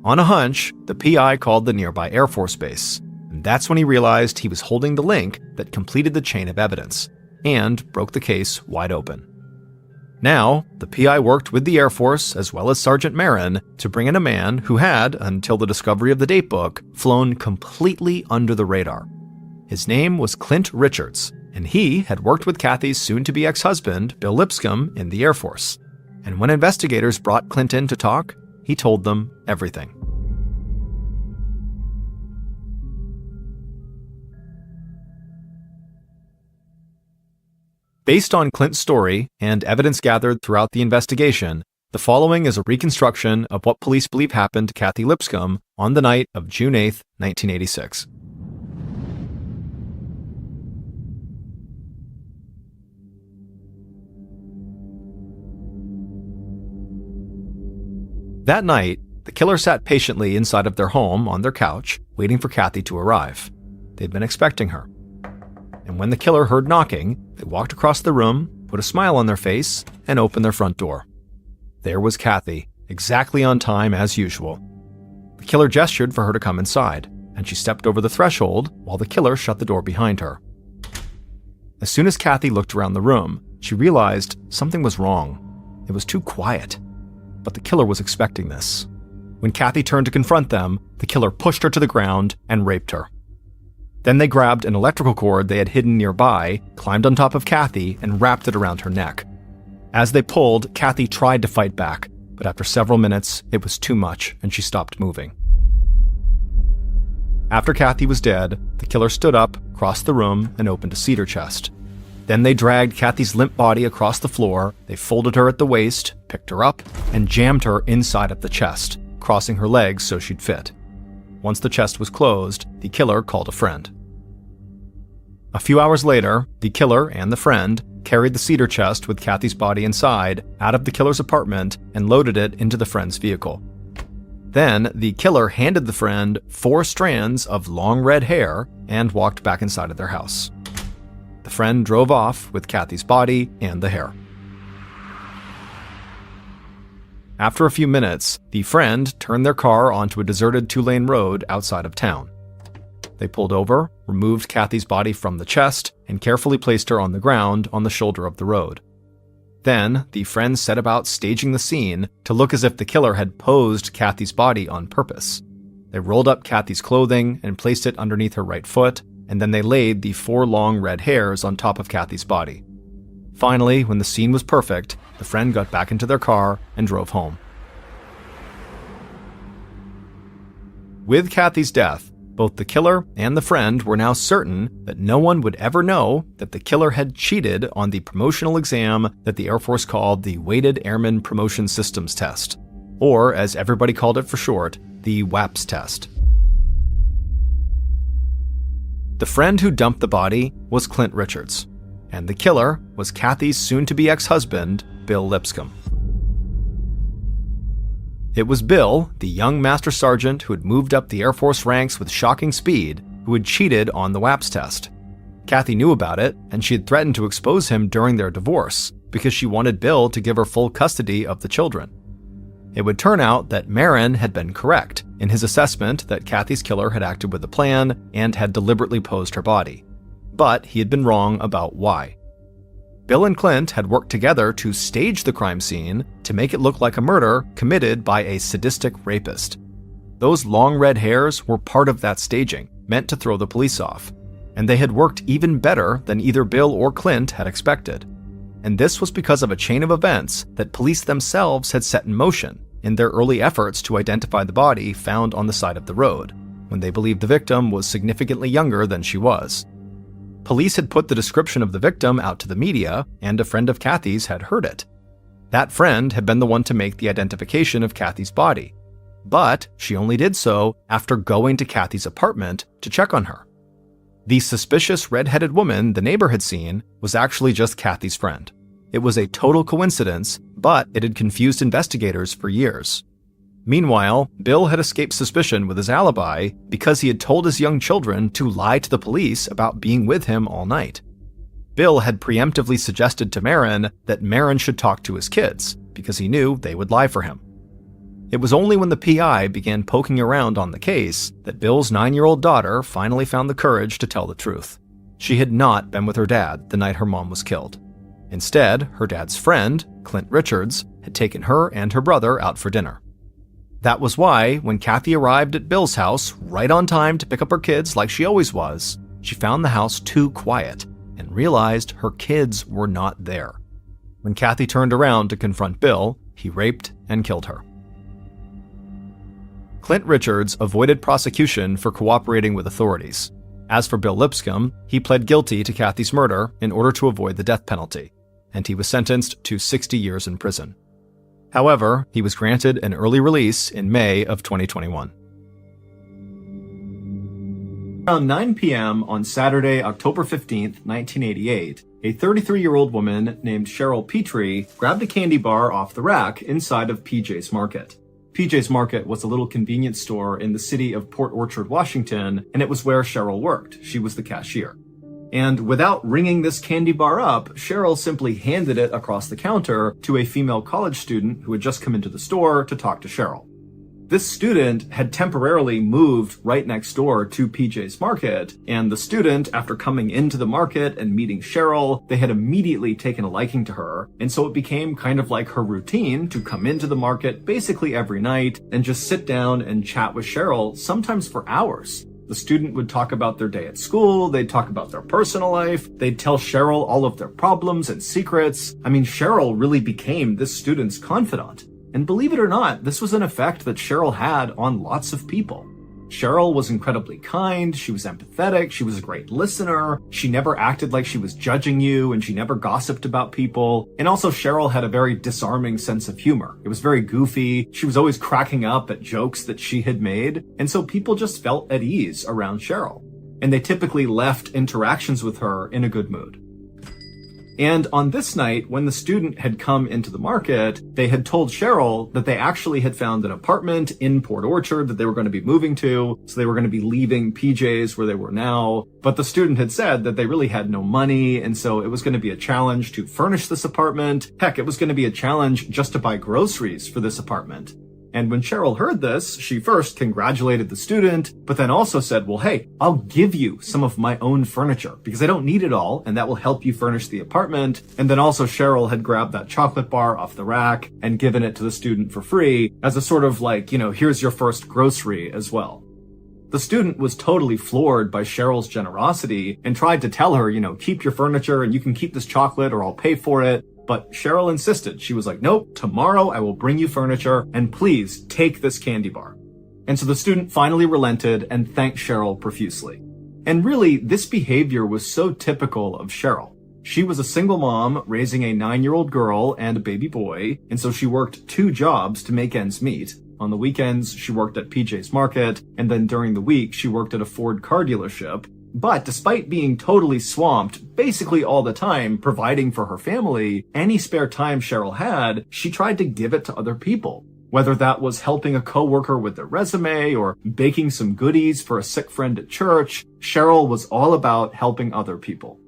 On a hunch, the PI called the nearby Air Force Base, and that's when he realized he was holding the link that completed the chain of evidence, and broke the case wide open. Now, the PI worked with the Air Force as well as Sergeant Marin to bring in a man who had, until the discovery of the datebook, flown completely under the radar. His name was Clint Richards, and he had worked with Kathy's soon-to-be ex-husband, Bill Lipscomb, in the Air Force. And when investigators brought Clint in to talk, he told them everything. Based on Clint's story and evidence gathered throughout the investigation, the following is a reconstruction of what police believe happened to Kathy Lipscomb on the night of June 8, 1986. That night, the killer sat patiently inside of their home on their couch, waiting for Kathy to arrive. They'd been expecting her. And when the killer heard knocking, they walked across the room, put a smile on their face, and opened their front door. There was Kathy, exactly on time as usual. The killer gestured for her to come inside, and she stepped over the threshold while the killer shut the door behind her. As soon as Kathy looked around the room, she realized something was wrong. It was too quiet. But the killer was expecting this. When Kathy turned to confront them, the killer pushed her to the ground and raped her. Then they grabbed an electrical cord they had hidden nearby, climbed on top of Kathy, and wrapped it around her neck. As they pulled, Kathy tried to fight back, but after several minutes, it was too much and she stopped moving. After Kathy was dead, the killer stood up, crossed the room, and opened a cedar chest. Then they dragged Kathy's limp body across the floor, they folded her at the waist, picked her up, and jammed her inside of the chest, crossing her legs so she'd fit. Once the chest was closed, the killer called a friend. A few hours later, the killer and the friend carried the cedar chest with Kathy's body inside out of the killer's apartment and loaded it into the friend's vehicle. Then, the killer handed the friend 4 strands of long red hair and walked back inside of their house. The friend drove off with Kathy's body and the hair. After a few minutes, the friend turned their car onto a deserted 2-lane road outside of town. They pulled over, removed Kathy's body from the chest, and carefully placed her on the ground on the shoulder of the road. Then, the friend set about staging the scene to look as if the killer had posed Kathy's body on purpose. They rolled up Kathy's clothing and placed it underneath her right foot, and then they laid the 4 long red hairs on top of Kathy's body. Finally, when the scene was perfect, the friend got back into their car and drove home. With Kathy's death, Both the killer and the friend were now certain that no one would ever know that the killer had cheated on the promotional exam that the Air Force called the Weighted Airman Promotion Systems Test, or as everybody called it for short, the WAPS test. The friend who dumped the body was Clint Richards, and the killer was Kathy's soon-to-be ex-husband, Bill Lipscomb. It was Bill, the young master sergeant who had moved up the Air Force ranks with shocking speed, who had cheated on the WAPS test. Kathy knew about it, and she had threatened to expose him during their divorce because she wanted Bill to give her full custody of the children. It would turn out that Marin had been correct in his assessment that Kathy's killer had acted with a plan and had deliberately posed her body. But he had been wrong about why. Bill and Clint had worked together to stage the crime scene to make it look like a murder committed by a sadistic rapist. Those long red hairs were part of that staging, meant to throw the police off, and they had worked even better than either Bill or Clint had expected. And this was because of a chain of events that police themselves had set in motion in their early efforts to identify the body found on the side of the road, when they believed the victim was significantly younger than she was. Police had put the description of the victim out to the media, and a friend of Kathy's had heard it. That friend had been the one to make the identification of Kathy's body, but she only did so after going to Kathy's apartment to check on her. The suspicious red-headed woman the neighbor had seen was actually just Kathy's friend. It was a total coincidence, but it had confused investigators for years. Meanwhile, Bill had escaped suspicion with his alibi because he had told his young children to lie to the police about being with him all night. Bill had preemptively suggested to Marin that Marin should talk to his kids because he knew they would lie for him. It was only when the PI began poking around on the case that Bill's 9-year-old daughter finally found the courage to tell the truth. She had not been with her dad the night her mom was killed. Instead, her dad's friend, Clint Richards, had taken her and her brother out for dinner. That was why, when Kathy arrived at Bill's house right on time to pick up her kids like she always was, she found the house too quiet and realized her kids were not there. When Kathy turned around to confront Bill, he raped and killed her. Clint Richards avoided prosecution for cooperating with authorities. As for Bill Lipscomb, he pled guilty to Kathy's murder in order to avoid the death penalty, and he was sentenced to 60 years in prison. However, he was granted an early release in May of 2021. Around 9 p.m. on Saturday, October 15th, 1988, a 33-year-old woman named Cheryl Petrie grabbed a candy bar off the rack inside of PJ's Market. PJ's Market was a little convenience store in the city of Port Orchard, Washington, and it was where Cheryl worked. She was the cashier. And without ringing this candy bar up, Cheryl simply handed it across the counter to a female college student who had just come into the store to talk to Cheryl. This student had temporarily moved right next door to PJ's Market, and the student, after coming into the market and meeting Cheryl, they had immediately taken a liking to her, and so it became kind of like her routine to come into the market basically every night and just sit down and chat with Cheryl, sometimes for hours. The student would talk about their day at school, they'd talk about their personal life, they'd tell Cheryl all of their problems and secrets. I mean, Cheryl really became this student's confidant. And believe it or not, this was an effect that Cheryl had on lots of people. Cheryl was incredibly kind, she was empathetic, she was a great listener, she never acted like she was judging you, and she never gossiped about people. And also Cheryl had a very disarming sense of humor. It was very goofy, she was always cracking up at jokes that she had made, and so people just felt at ease around Cheryl. And they typically left interactions with her in a good mood. And on this night, when the student had come into the market, they had told Cheryl that they actually had found an apartment in Port Orchard that they were going to be moving to, so they were going to be leaving PJ's where they were now. But the student had said that they really had no money, and so it was going to be a challenge to furnish this apartment. Heck, it was going to be a challenge just to buy groceries for this apartment. And when Cheryl heard this, she first congratulated the student, but then also said, well, hey, I'll give you some of my own furniture because I don't need it all, and that will help you furnish the apartment. And then also Cheryl had grabbed that chocolate bar off the rack and given it to the student for free as a sort of like, here's your first grocery as well. The student was totally floored by Cheryl's generosity and tried to tell her, keep your furniture and you can keep this chocolate or I'll pay for it. But Cheryl insisted. She was like, nope, tomorrow I will bring you furniture and please take this candy bar. And so the student finally relented and thanked Cheryl profusely. And really, this behavior was so typical of Cheryl. She was a single mom raising a 9-year-old girl and a baby boy, and so she worked 2 jobs to make ends meet. On the weekends, she worked at PJ's Market, and then during the week, she worked at a Ford car dealership. But despite being totally swamped basically all the time providing for her family, any spare time Cheryl had, she tried to give it to other people. Whether that was helping a coworker with their resume or baking some goodies for a sick friend at church, Cheryl was all about helping other people.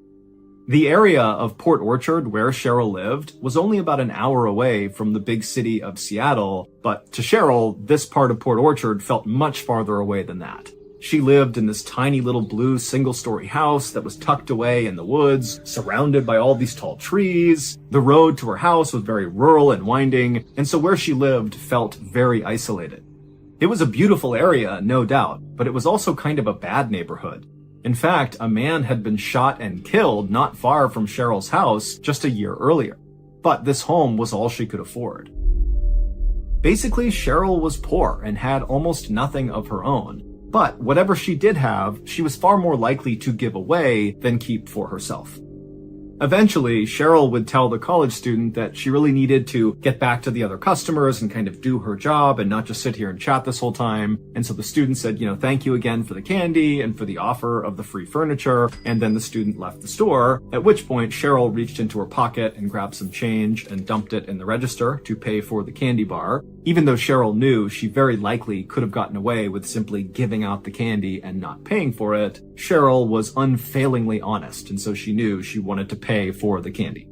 The area of Port Orchard where Cheryl lived was only about an hour away from the big city of Seattle, but to Cheryl, this part of Port Orchard felt much farther away than that. She lived in this tiny little blue single-story house that was tucked away in the woods, surrounded by all these tall trees. The road to her house was very rural and winding, and so where she lived felt very isolated. It was a beautiful area, no doubt, but it was also kind of a bad neighborhood. In fact, a man had been shot and killed not far from Cheryl's house just a year earlier. But this home was all she could afford. Basically, Cheryl was poor and had almost nothing of her own. But whatever she did have, she was far more likely to give away than keep for herself. Eventually, Cheryl would tell the college student that she really needed to get back to the other customers and kind of do her job and not just sit here and chat this whole time. And so the student said, thank you again for the candy and for the offer of the free furniture. And then the student left the store, at which point Cheryl reached into her pocket and grabbed some change and dumped it in the register to pay for the candy bar. Even though Cheryl knew she very likely could have gotten away with simply giving out the candy and not paying for it, Cheryl was unfailingly honest, and so she knew she wanted to pay for the candy.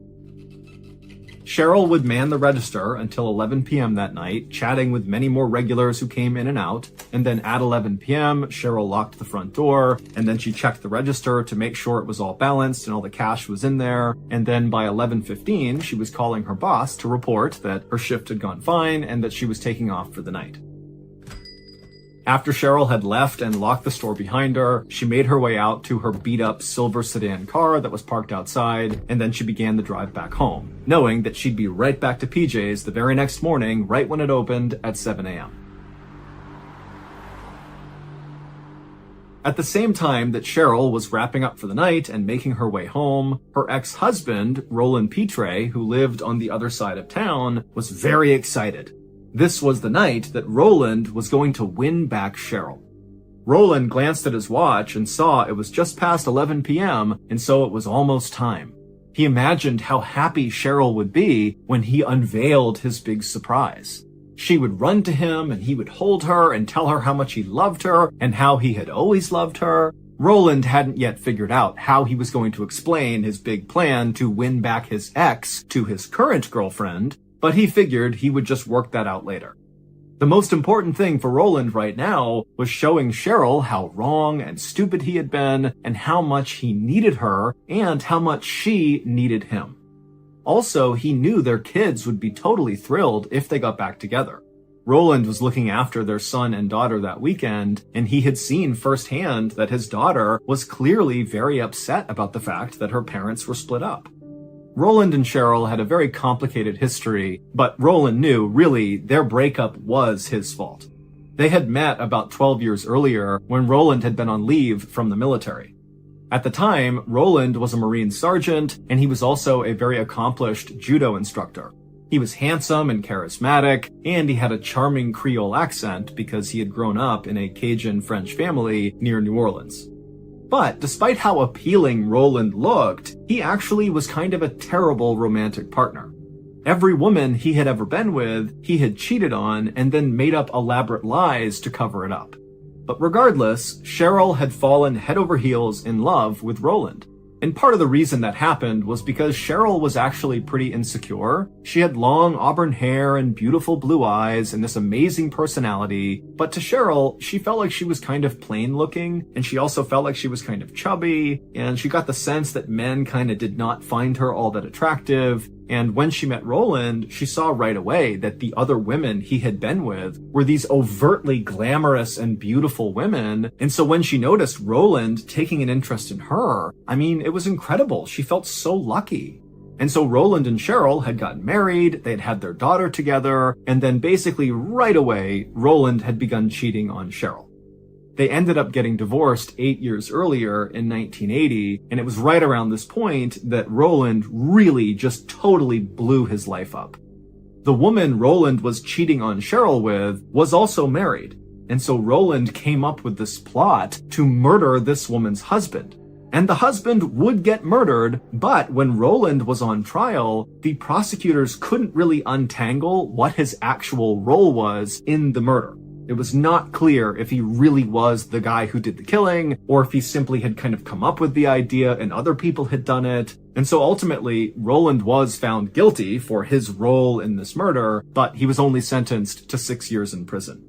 Cheryl would man the register until 11 p.m. that night, chatting with many more regulars who came in and out, and then at 11 p.m., Cheryl locked the front door, and then she checked the register to make sure it was all balanced and all the cash was in there, and then by 11:15, she was calling her boss to report that her shift had gone fine and that she was taking off for the night. After Cheryl had left and locked the store behind her, she made her way out to her beat-up silver sedan car that was parked outside, and then she began the drive back home, knowing that she'd be right back to PJ's the very next morning, right when it opened at 7 a.m. At the same time that Cheryl was wrapping up for the night and making her way home, her ex-husband, Roland Pitre, who lived on the other side of town, was very excited. This was the night that Roland was going to win back Cheryl. Roland glanced at his watch and saw it was just past 11 p.m., and so it was almost time. He imagined how happy Cheryl would be when he unveiled his big surprise. She would run to him and he would hold her and tell her how much he loved her and how he had always loved her. Roland hadn't yet figured out how he was going to explain his big plan to win back his ex to his current girlfriend, but he figured he would just work that out later. The most important thing for Roland right now was showing Cheryl how wrong and stupid he had been and how much he needed her and how much she needed him. Also, he knew their kids would be totally thrilled if they got back together. Roland was looking after their son and daughter that weekend, and he had seen firsthand that his daughter was clearly very upset about the fact that her parents were split up. Roland and Cheryl had a very complicated history, but Roland knew, really, their breakup was his fault. They had met about 12 years earlier when Roland had been on leave from the military. At the time, Roland was a Marine sergeant, and he was also a very accomplished judo instructor. He was handsome and charismatic, and he had a charming Creole accent because he had grown up in a Cajun French family near New Orleans. But despite how appealing Roland looked, he actually was kind of a terrible romantic partner. Every woman he had ever been with, he had cheated on and then made up elaborate lies to cover it up. But regardless, Cheryl had fallen head over heels in love with Roland. And part of the reason that happened was because Cheryl was actually pretty insecure. She had long auburn hair and beautiful blue eyes and this amazing personality. But to Cheryl, she felt like she was kind of plain looking, and she also felt like she was kind of chubby, and she got the sense that men kind of did not find her all that attractive. And when she met Roland, she saw right away that the other women he had been with were these overtly glamorous and beautiful women. And so when she noticed Roland taking an interest in her, it was incredible. She felt so lucky. And so Roland and Cheryl had gotten married, they'd had their daughter together, and then basically right away, Roland had begun cheating on Cheryl. They ended up getting divorced 8 years earlier in 1980, and it was right around this point that Roland really just totally blew his life up. The woman Roland was cheating on Cheryl with was also married, and so Roland came up with this plot to murder this woman's husband. And the husband would get murdered, but when Roland was on trial, the prosecutors couldn't really untangle what his actual role was in the murder. It was not clear if he really was the guy who did the killing, or if he simply had kind of come up with the idea and other people had done it. And so ultimately, Roland was found guilty for his role in this murder, but he was only sentenced to 6 years in prison.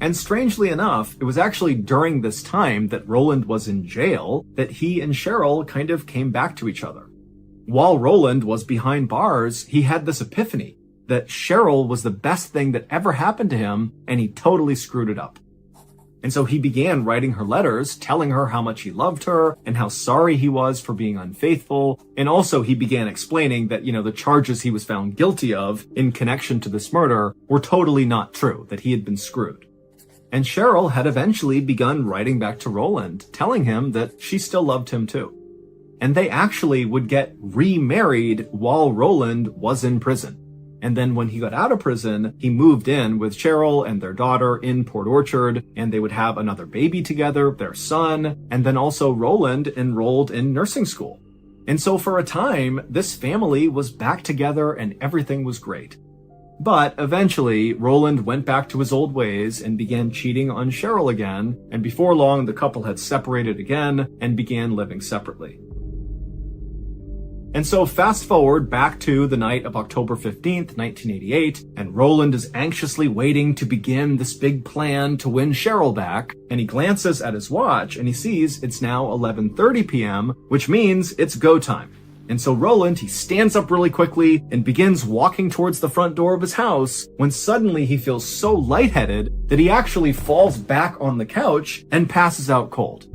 And strangely enough, it was actually during this time that Roland was in jail that he and Cheryl kind of came back to each other. While Roland was behind bars, he had this epiphany that Cheryl was the best thing that ever happened to him, and he totally screwed it up. And so he began writing her letters, telling her how much he loved her and how sorry he was for being unfaithful. And also he began explaining that, the charges he was found guilty of in connection to this murder were totally not true, that he had been screwed. And Cheryl had eventually begun writing back to Roland, telling him that she still loved him too. And they actually would get remarried while Roland was in prison. And then when he got out of prison, he moved in with Cheryl and their daughter in Port Orchard, and they would have another baby together, their son, and then also Roland enrolled in nursing school. And so for a time, this family was back together and everything was great. But eventually, Roland went back to his old ways and began cheating on Cheryl again, and before long, the couple had separated again and began living separately. And so fast forward back to the night of October 15th, 1988, and Roland is anxiously waiting to begin this big plan to win Cheryl back, and he glances at his watch and he sees it's now 11:30 p.m., which means it's go time. And so Roland, he stands up really quickly and begins walking towards the front door of his house when suddenly he feels so lightheaded that he actually falls back on the couch and passes out cold.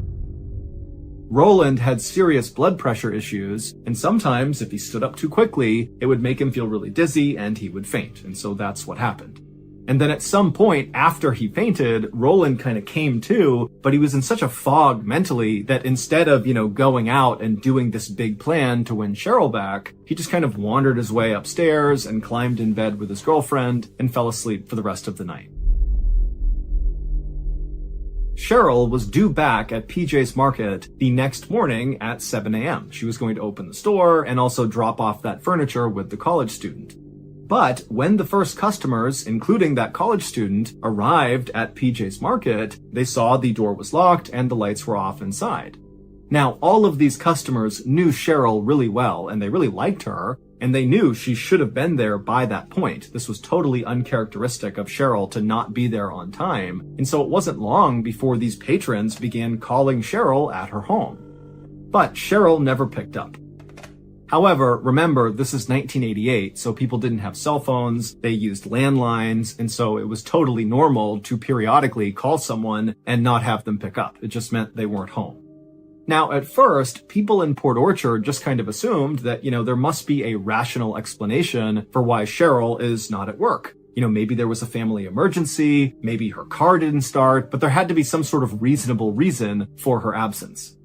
Roland had serious blood pressure issues, and sometimes if he stood up too quickly, it would make him feel really dizzy and he would faint, and so that's what happened. And then at some point after he fainted, Roland kind of came to, but he was in such a fog mentally that instead of, going out and doing this big plan to win Cheryl back, he just kind of wandered his way upstairs and climbed in bed with his girlfriend and fell asleep for the rest of the night. Cheryl was due back at PJ's Market the next morning at 7 a.m. She was going to open the store and also drop off that furniture with the college student. But when the first customers, including that college student, arrived at PJ's Market, they saw the door was locked and the lights were off inside. Now, all of these customers knew Cheryl really well and they really liked her, and they knew she should have been there by that point. This was totally uncharacteristic of Cheryl to not be there on time, and so it wasn't long before these patrons began calling Cheryl at her home. But Cheryl never picked up. However, remember, this is 1988, so people didn't have cell phones, they used landlines, and so it was totally normal to periodically call someone and not have them pick up. It just meant they weren't home. Now, at first, people in Port Orchard just kind of assumed that, there must be a rational explanation for why Cheryl is not at work. Maybe there was a family emergency, maybe her car didn't start, but there had to be some sort of reasonable reason for her absence.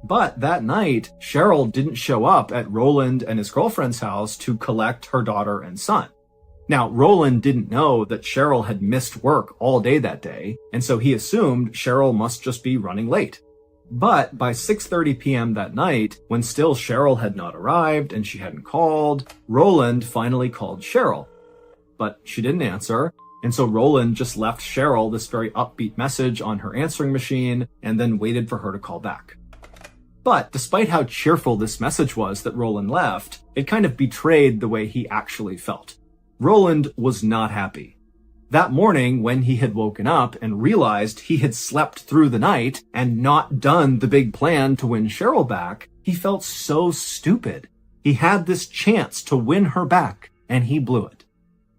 But that night, Cheryl didn't show up at Roland and his girlfriend's house to collect her daughter and son. Now, Roland didn't know that Cheryl had missed work all day that day, and so he assumed Cheryl must just be running late. But by 6:30 p.m. that night, when still Cheryl had not arrived and she hadn't called, Roland finally called Cheryl. But she didn't answer, and so Roland just left Cheryl this very upbeat message on her answering machine and then waited for her to call back. But despite how cheerful this message was that Roland left, it kind of betrayed the way he actually felt. Roland was not happy. That morning, when he had woken up and realized he had slept through the night and not done the big plan to win Cheryl back, he felt so stupid. He had this chance to win her back, and he blew it.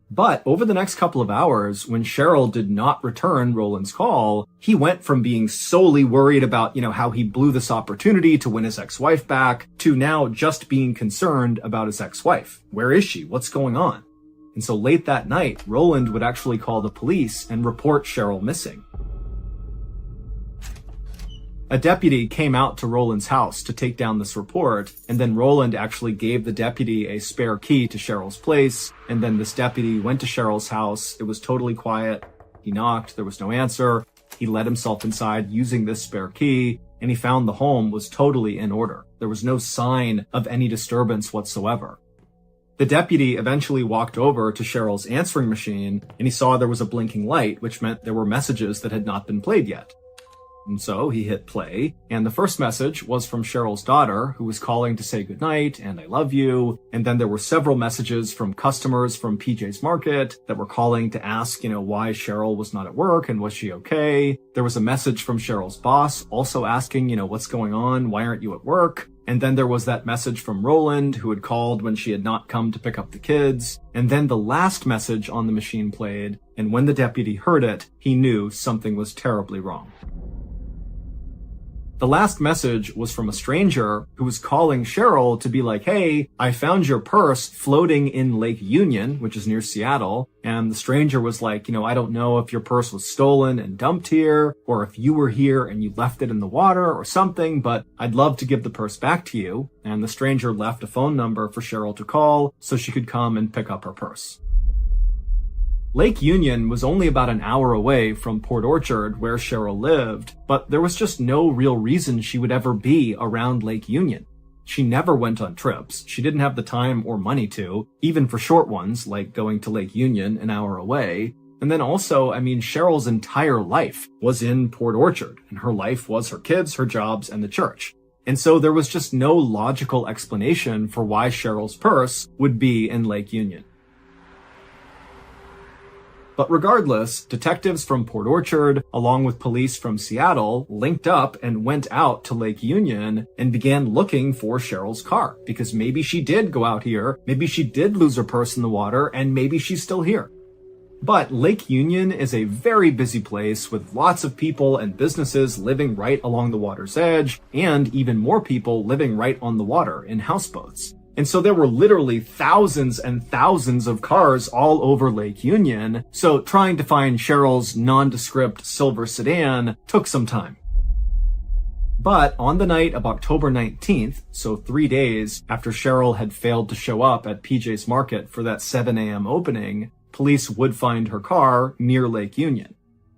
But over the next couple of hours, when Cheryl did not return Roland's call, he went from being solely worried about, how he blew this opportunity to win his ex-wife back, to now just being concerned about his ex-wife. Where is she? What's going on? And so late that night, Roland would actually call the police and report Cheryl missing. A deputy came out to Roland's house to take down this report, and then Roland actually gave the deputy a spare key to Cheryl's place, and then this deputy went to Cheryl's house. It was totally quiet. He knocked, there was no answer. He let himself inside using this spare key, and he found the home was totally in order. There was no sign of any disturbance whatsoever. The deputy eventually walked over to Cheryl's answering machine, and he saw there was a blinking light, which meant there were messages that had not been played yet. And so he hit play, and the first message was from Cheryl's daughter, who was calling to say goodnight and I love you. And then there were several messages from customers from PJ's Market that were calling to ask, why Cheryl was not at work and was she okay. There was a message from Cheryl's boss also asking, what's going on? Why aren't you at work? And then there was that message from Roland, who had called when she had not come to pick up the kids. And then the last message on the machine played, and when the deputy heard it, he knew something was terribly wrong. The last message was from a stranger who was calling Cheryl to be like, hey, I found your purse floating in Lake Union, which is near Seattle. And the stranger was like, I don't know if your purse was stolen and dumped here, or if you were here and you left it in the water or something, but I'd love to give the purse back to you. And the stranger left a phone number for Cheryl to call so she could come and pick up her purse. Lake Union was only about an hour away from Port Orchard, where Cheryl lived, but there was just no real reason she would ever be around Lake Union. She never went on trips. She didn't have the time or money to, even for short ones, like going to Lake Union an hour away. And then also, Cheryl's entire life was in Port Orchard, and her life was her kids, her jobs, and the church. And so there was just no logical explanation for why Cheryl's purse would be in Lake Union. But regardless, detectives from Port Orchard, along with police from Seattle, linked up and went out to Lake Union and began looking for Cheryl's car, because maybe she did go out here, maybe she did lose her purse in the water, and maybe she's still here. But Lake Union is a very busy place with lots of people and businesses living right along the water's edge, and even more people living right on the water in houseboats. And so there were literally thousands and thousands of cars all over Lake Union, so trying to find Cheryl's nondescript silver sedan took some time. But on the night of October 19th, so 3 days after Cheryl had failed to show up at PJ's Market for that 7 a.m. opening, police would find her car near Lake Union.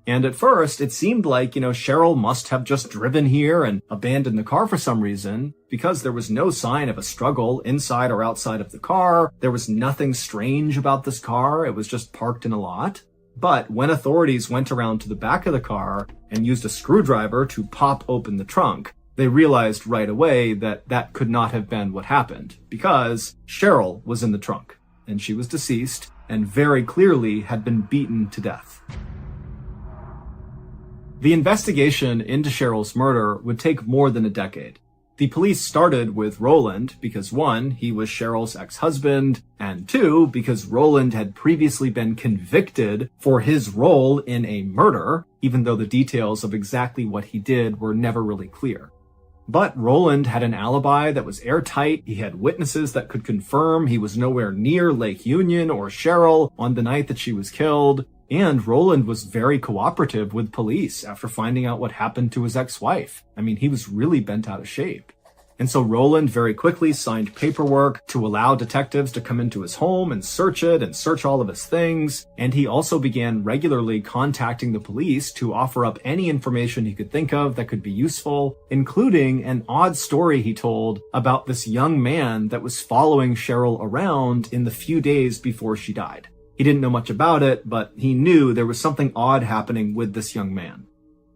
And at first, it seemed like, Cheryl must have just driven here and abandoned the car for some reason, because there was no sign of a struggle inside or outside of the car. There was nothing strange about this car. It was just parked in a lot. But when authorities went around to the back of the car and used a screwdriver to pop open the trunk, they realized right away that that could not have been what happened, because Cheryl was in the trunk, and she was deceased and very clearly had been beaten to death. The investigation into Cheryl's murder would take more than a decade. The police started with Roland because 1, he was Cheryl's ex-husband, and 2, because Roland had previously been convicted for his role in a murder, even though the details of exactly what he did were never really clear. But Roland had an alibi that was airtight. He had witnesses that could confirm he was nowhere near Lake Union or Cheryl on the night that she was killed. And Roland was very cooperative with police after finding out what happened to his ex-wife. He was really bent out of shape. And so Roland very quickly signed paperwork to allow detectives to come into his home and search it and search all of his things. And he also began regularly contacting the police to offer up any information he could think of that could be useful, including an odd story he told about this young man that was following Cheryl around in the few days before she died. He didn't know much about it, but he knew there was something odd happening with this young man.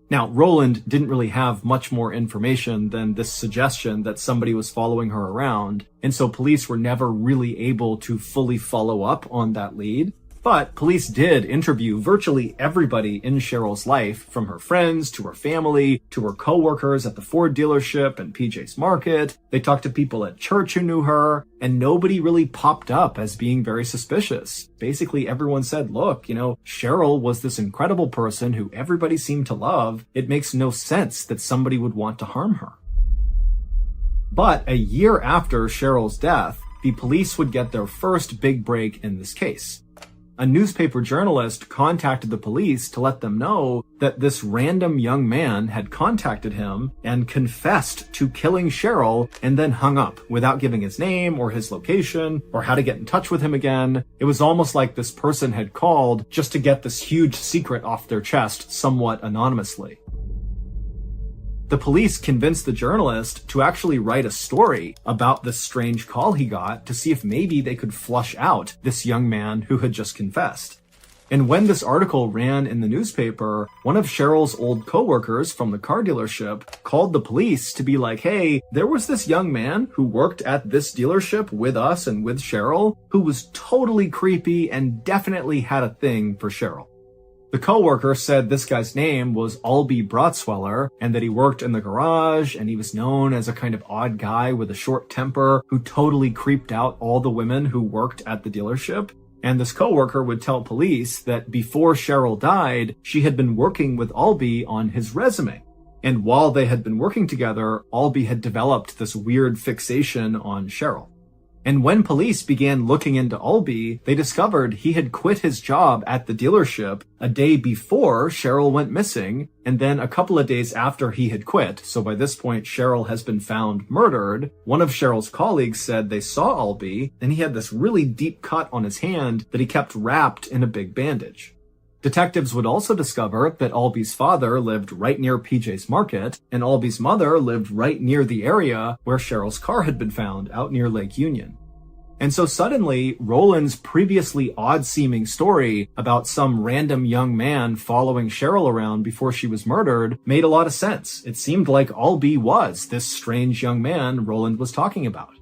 Now, Roland didn't really have much more information than this suggestion that somebody was following her around, and so police were never really able to fully follow up on that lead. But police did interview virtually everybody in Cheryl's life, from her friends to her family to her co-workers at the Ford dealership and PJ's Market. They talked to people at church who knew her, and nobody really popped up as being very suspicious. Basically, everyone said, look, Cheryl was this incredible person who everybody seemed to love. It makes no sense that somebody would want to harm her. But a year after Cheryl's death, the police would get their first big break in this case. A newspaper journalist contacted the police to let them know that this random young man had contacted him and confessed to killing Cheryl and then hung up without giving his name or his location or how to get in touch with him again. It was almost like this person had called just to get this huge secret off their chest somewhat anonymously. The police convinced the journalist to actually write a story about this strange call he got to see if maybe they could flush out this young man who had just confessed. And when this article ran in the newspaper, one of Cheryl's old coworkers from the car dealership called the police to be like, hey, there was this young man who worked at this dealership with us and with Cheryl who was totally creepy and definitely had a thing for Cheryl. The coworker said this guy's name was Albie Brotsweller and that he worked in the garage and he was known as a kind of odd guy with a short temper who totally creeped out all the women who worked at the dealership. And this coworker would tell police that before Cheryl died, she had been working with Albie on his resume. And while they had been working together, Albie had developed this weird fixation on Cheryl. And when police began looking into Albie, they discovered he had quit his job at the dealership a day before Cheryl went missing, and then a couple of days after he had quit, so by this point Cheryl has been found murdered, one of Cheryl's colleagues said they saw Albie, and he had this really deep cut on his hand that he kept wrapped in a big bandage. Detectives would also discover that Albie's father lived right near PJ's Market, and Albie's mother lived right near the area where Cheryl's car had been found, out near Lake Union. And so suddenly, Roland's previously odd-seeming story about some random young man following Cheryl around before she was murdered made a lot of sense. It seemed like Albie was this strange young man Roland was talking about.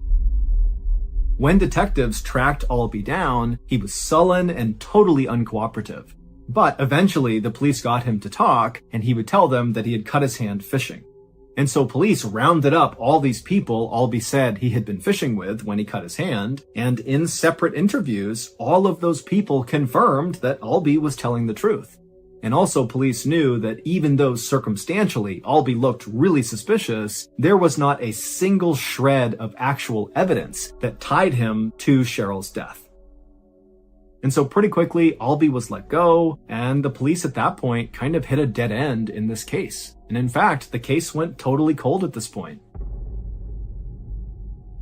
When detectives tracked Albie down, he was sullen and totally uncooperative. But eventually, the police got him to talk, and he would tell them that he had cut his hand fishing. And so police rounded up all these people Albie said he had been fishing with when he cut his hand, and in separate interviews, all of those people confirmed that Albie was telling the truth. And also police knew that even though circumstantially Albie looked really suspicious, there was not a single shred of actual evidence that tied him to Cheryl's death. And so pretty quickly, Albie was let go, and the police at that point kind of hit a dead end in this case. And in fact, the case went totally cold at this point.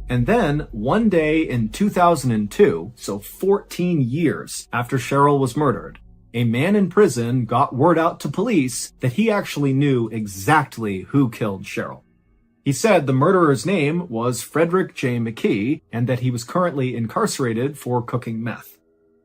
And then, one day in 2002, so 14 years after Cheryl was murdered, a man in prison got word out to police that he actually knew exactly who killed Cheryl. He said the murderer's name was Frederick J. McKee, and that he was currently incarcerated for cooking meth.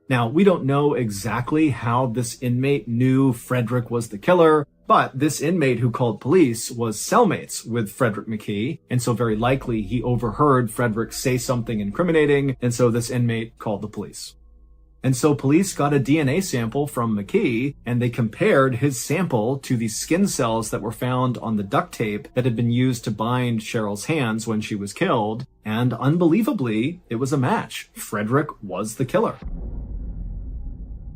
Now, we don't know exactly how this inmate knew Frederick was the killer, but this inmate who called police was cellmates with Frederick McKee, and so very likely he overheard Frederick say something incriminating, and so this inmate called the police. And so police got a DNA sample from McKee, and they compared his sample to the skin cells that were found on the duct tape that had been used to bind Cheryl's hands when she was killed, and unbelievably, it was a match. Frederick was the killer.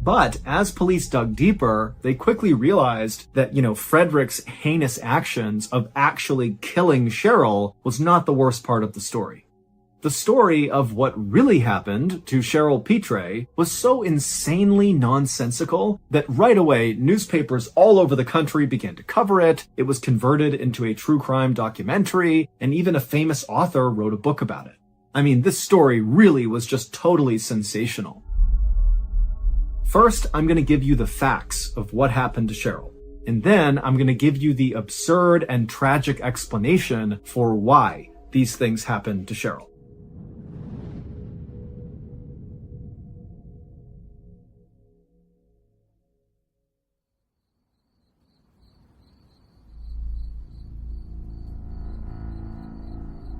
But as police dug deeper, they quickly realized that, Frederick's heinous actions of actually killing Cheryl was not the worst part of the story. The story of what really happened to Cheryl Pitre was so insanely nonsensical that right away, newspapers all over the country began to cover it. It was converted into a true crime documentary, and even a famous author wrote a book about it. I mean, this story really was just totally sensational. First, I'm going to give you the facts of what happened to Cheryl. And then I'm going to give you the absurd and tragic explanation for why these things happened to Cheryl.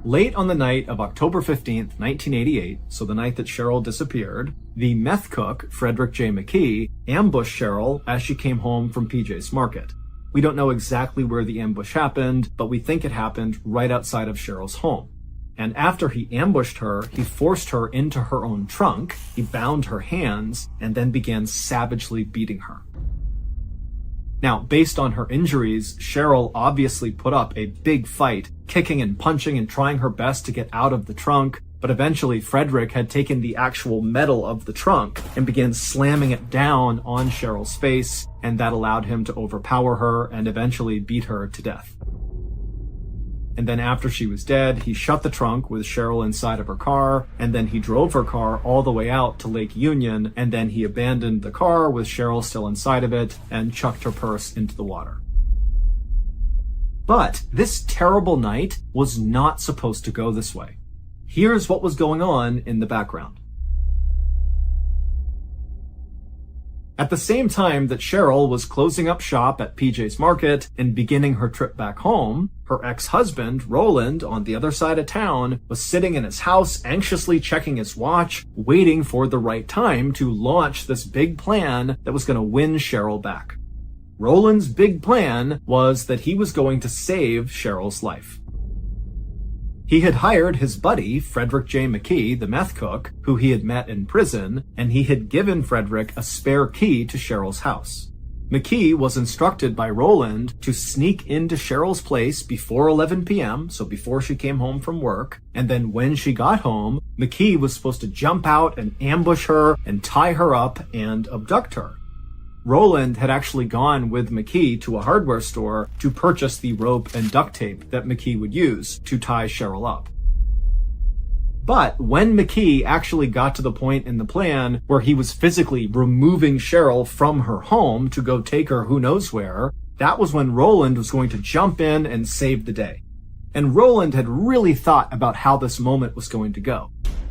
Late on the night of October 15th, 1988, so the night that Cheryl disappeared, the meth cook, Frederick J. McKee, ambushed Cheryl as she came home from PJ's Market. We don't know exactly where the ambush happened, but we think it happened right outside of Cheryl's home. And after he ambushed her, he forced her into her own trunk, he bound her hands, and then began savagely beating her. Now, based on her injuries, Cheryl obviously put up a big fight, kicking and punching and trying her best to get out of the trunk, but eventually Frederick had taken the actual metal of the trunk and began slamming it down on Cheryl's face, and that allowed him to overpower her and eventually beat her to death. And then after she was dead, he shut the trunk with Cheryl inside of her car, and then he drove her car all the way out to Lake Union, and then he abandoned the car with Cheryl still inside of it and chucked her purse into the water. But this terrible night was not supposed to go this way. Here's what was going on in the background. At the same time that Cheryl was closing up shop at PJ's Market and beginning her trip back home, her ex-husband, Roland, on the other side of town, was sitting in his house anxiously checking his watch, waiting for the right time to launch this big plan that was going to win Cheryl back. Roland's big plan was that he was going to save Cheryl's life. He had hired his buddy, Frederick J. McKee, the meth cook, who he had met in prison, and he had given Frederick a spare key to Cheryl's house. McKee was instructed by Roland to sneak into Cheryl's place before 11 p.m., so before she came home from work, and then when she got home, McKee was supposed to jump out and ambush her and tie her up and abduct her. Roland had actually gone with McKee to a hardware store to purchase the rope and duct tape that McKee would use to tie Cheryl up. But when McKee actually got to the point in the plan where he was physically removing Cheryl from her home to go take her who knows where, that was when Roland was going to jump in and save the day. And Roland had really thought about how this moment was going to go.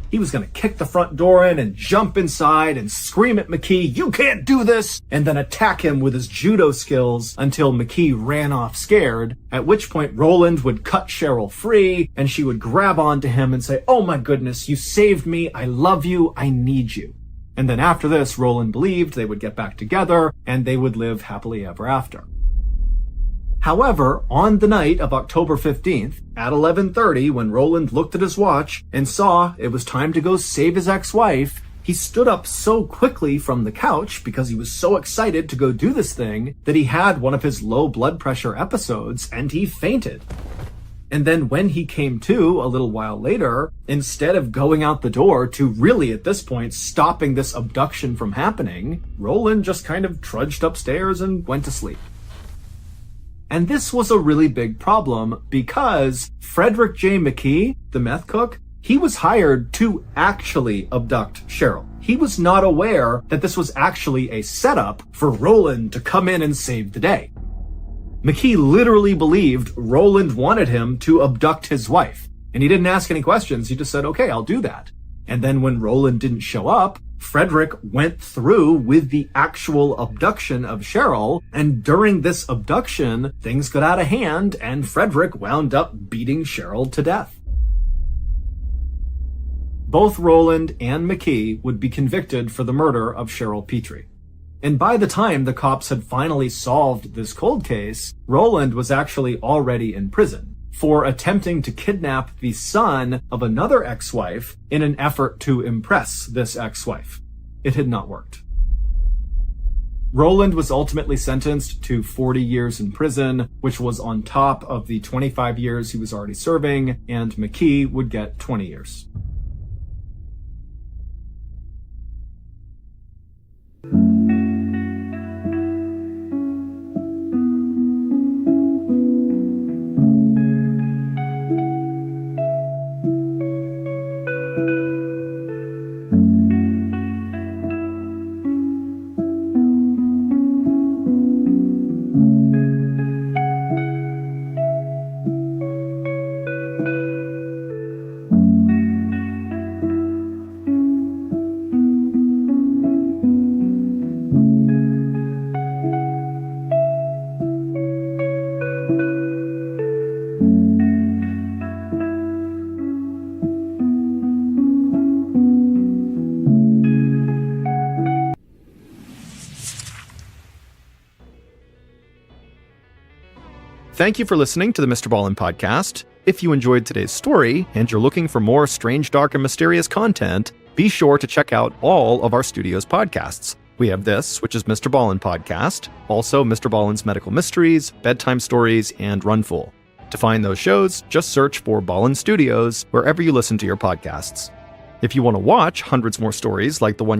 He was going to kick the front door in and jump inside and scream at McKee, "You can't do this!" and then attack him with his judo skills until McKee ran off scared, at which point Roland would cut Cheryl free and she would grab onto him and say, "Oh my goodness, you saved me, I love you, I need you." And then after this, Roland believed they would get back together and they would live happily ever after. However, on the night of October 15th, at 11:30, when Roland looked at his watch and saw it was time to go save his ex-wife, he stood up so quickly from the couch because he was so excited to go do this thing that he had one of his low blood pressure episodes and he fainted. And then when he came to a little while later, instead of going out the door to really at this point stopping this abduction from happening, Roland just kind of trudged upstairs and went to sleep. And this was a really big problem because Frederick J. McKee, the meth cook, he was hired to actually abduct Cheryl. He was not aware that this was actually a setup for Roland to come in and save the day. McKee literally believed Roland wanted him to abduct his wife. And he didn't ask any questions. He just said, "Okay, I'll do that." And then when Roland didn't show up, Frederick went through with the actual abduction of Cheryl, and during this abduction, things got out of hand, and Frederick wound up beating Cheryl to death. Both Roland and McKee would be convicted for the murder of Cheryl Petrie. And by the time the cops had finally solved this cold case, Roland was actually already in prison for attempting to kidnap the son of another ex-wife in an effort to impress this ex-wife. It had not worked. Roland was ultimately sentenced to 40 years in prison, which was on top of the 25 years he was already serving, and McKee would get 20 years. Thank you for listening to the MrBallen Podcast. If you enjoyed today's story and you're looking for more strange, dark, and mysterious content, be sure to check out all of our studio's podcasts. We have this, which is MrBallen Podcast, also MrBallen's Medical Mysteries, Bedtime Stories, and Runful. To find those shows, just search for Ballen Studios wherever you listen to your podcasts. If you want to watch hundreds more stories like the one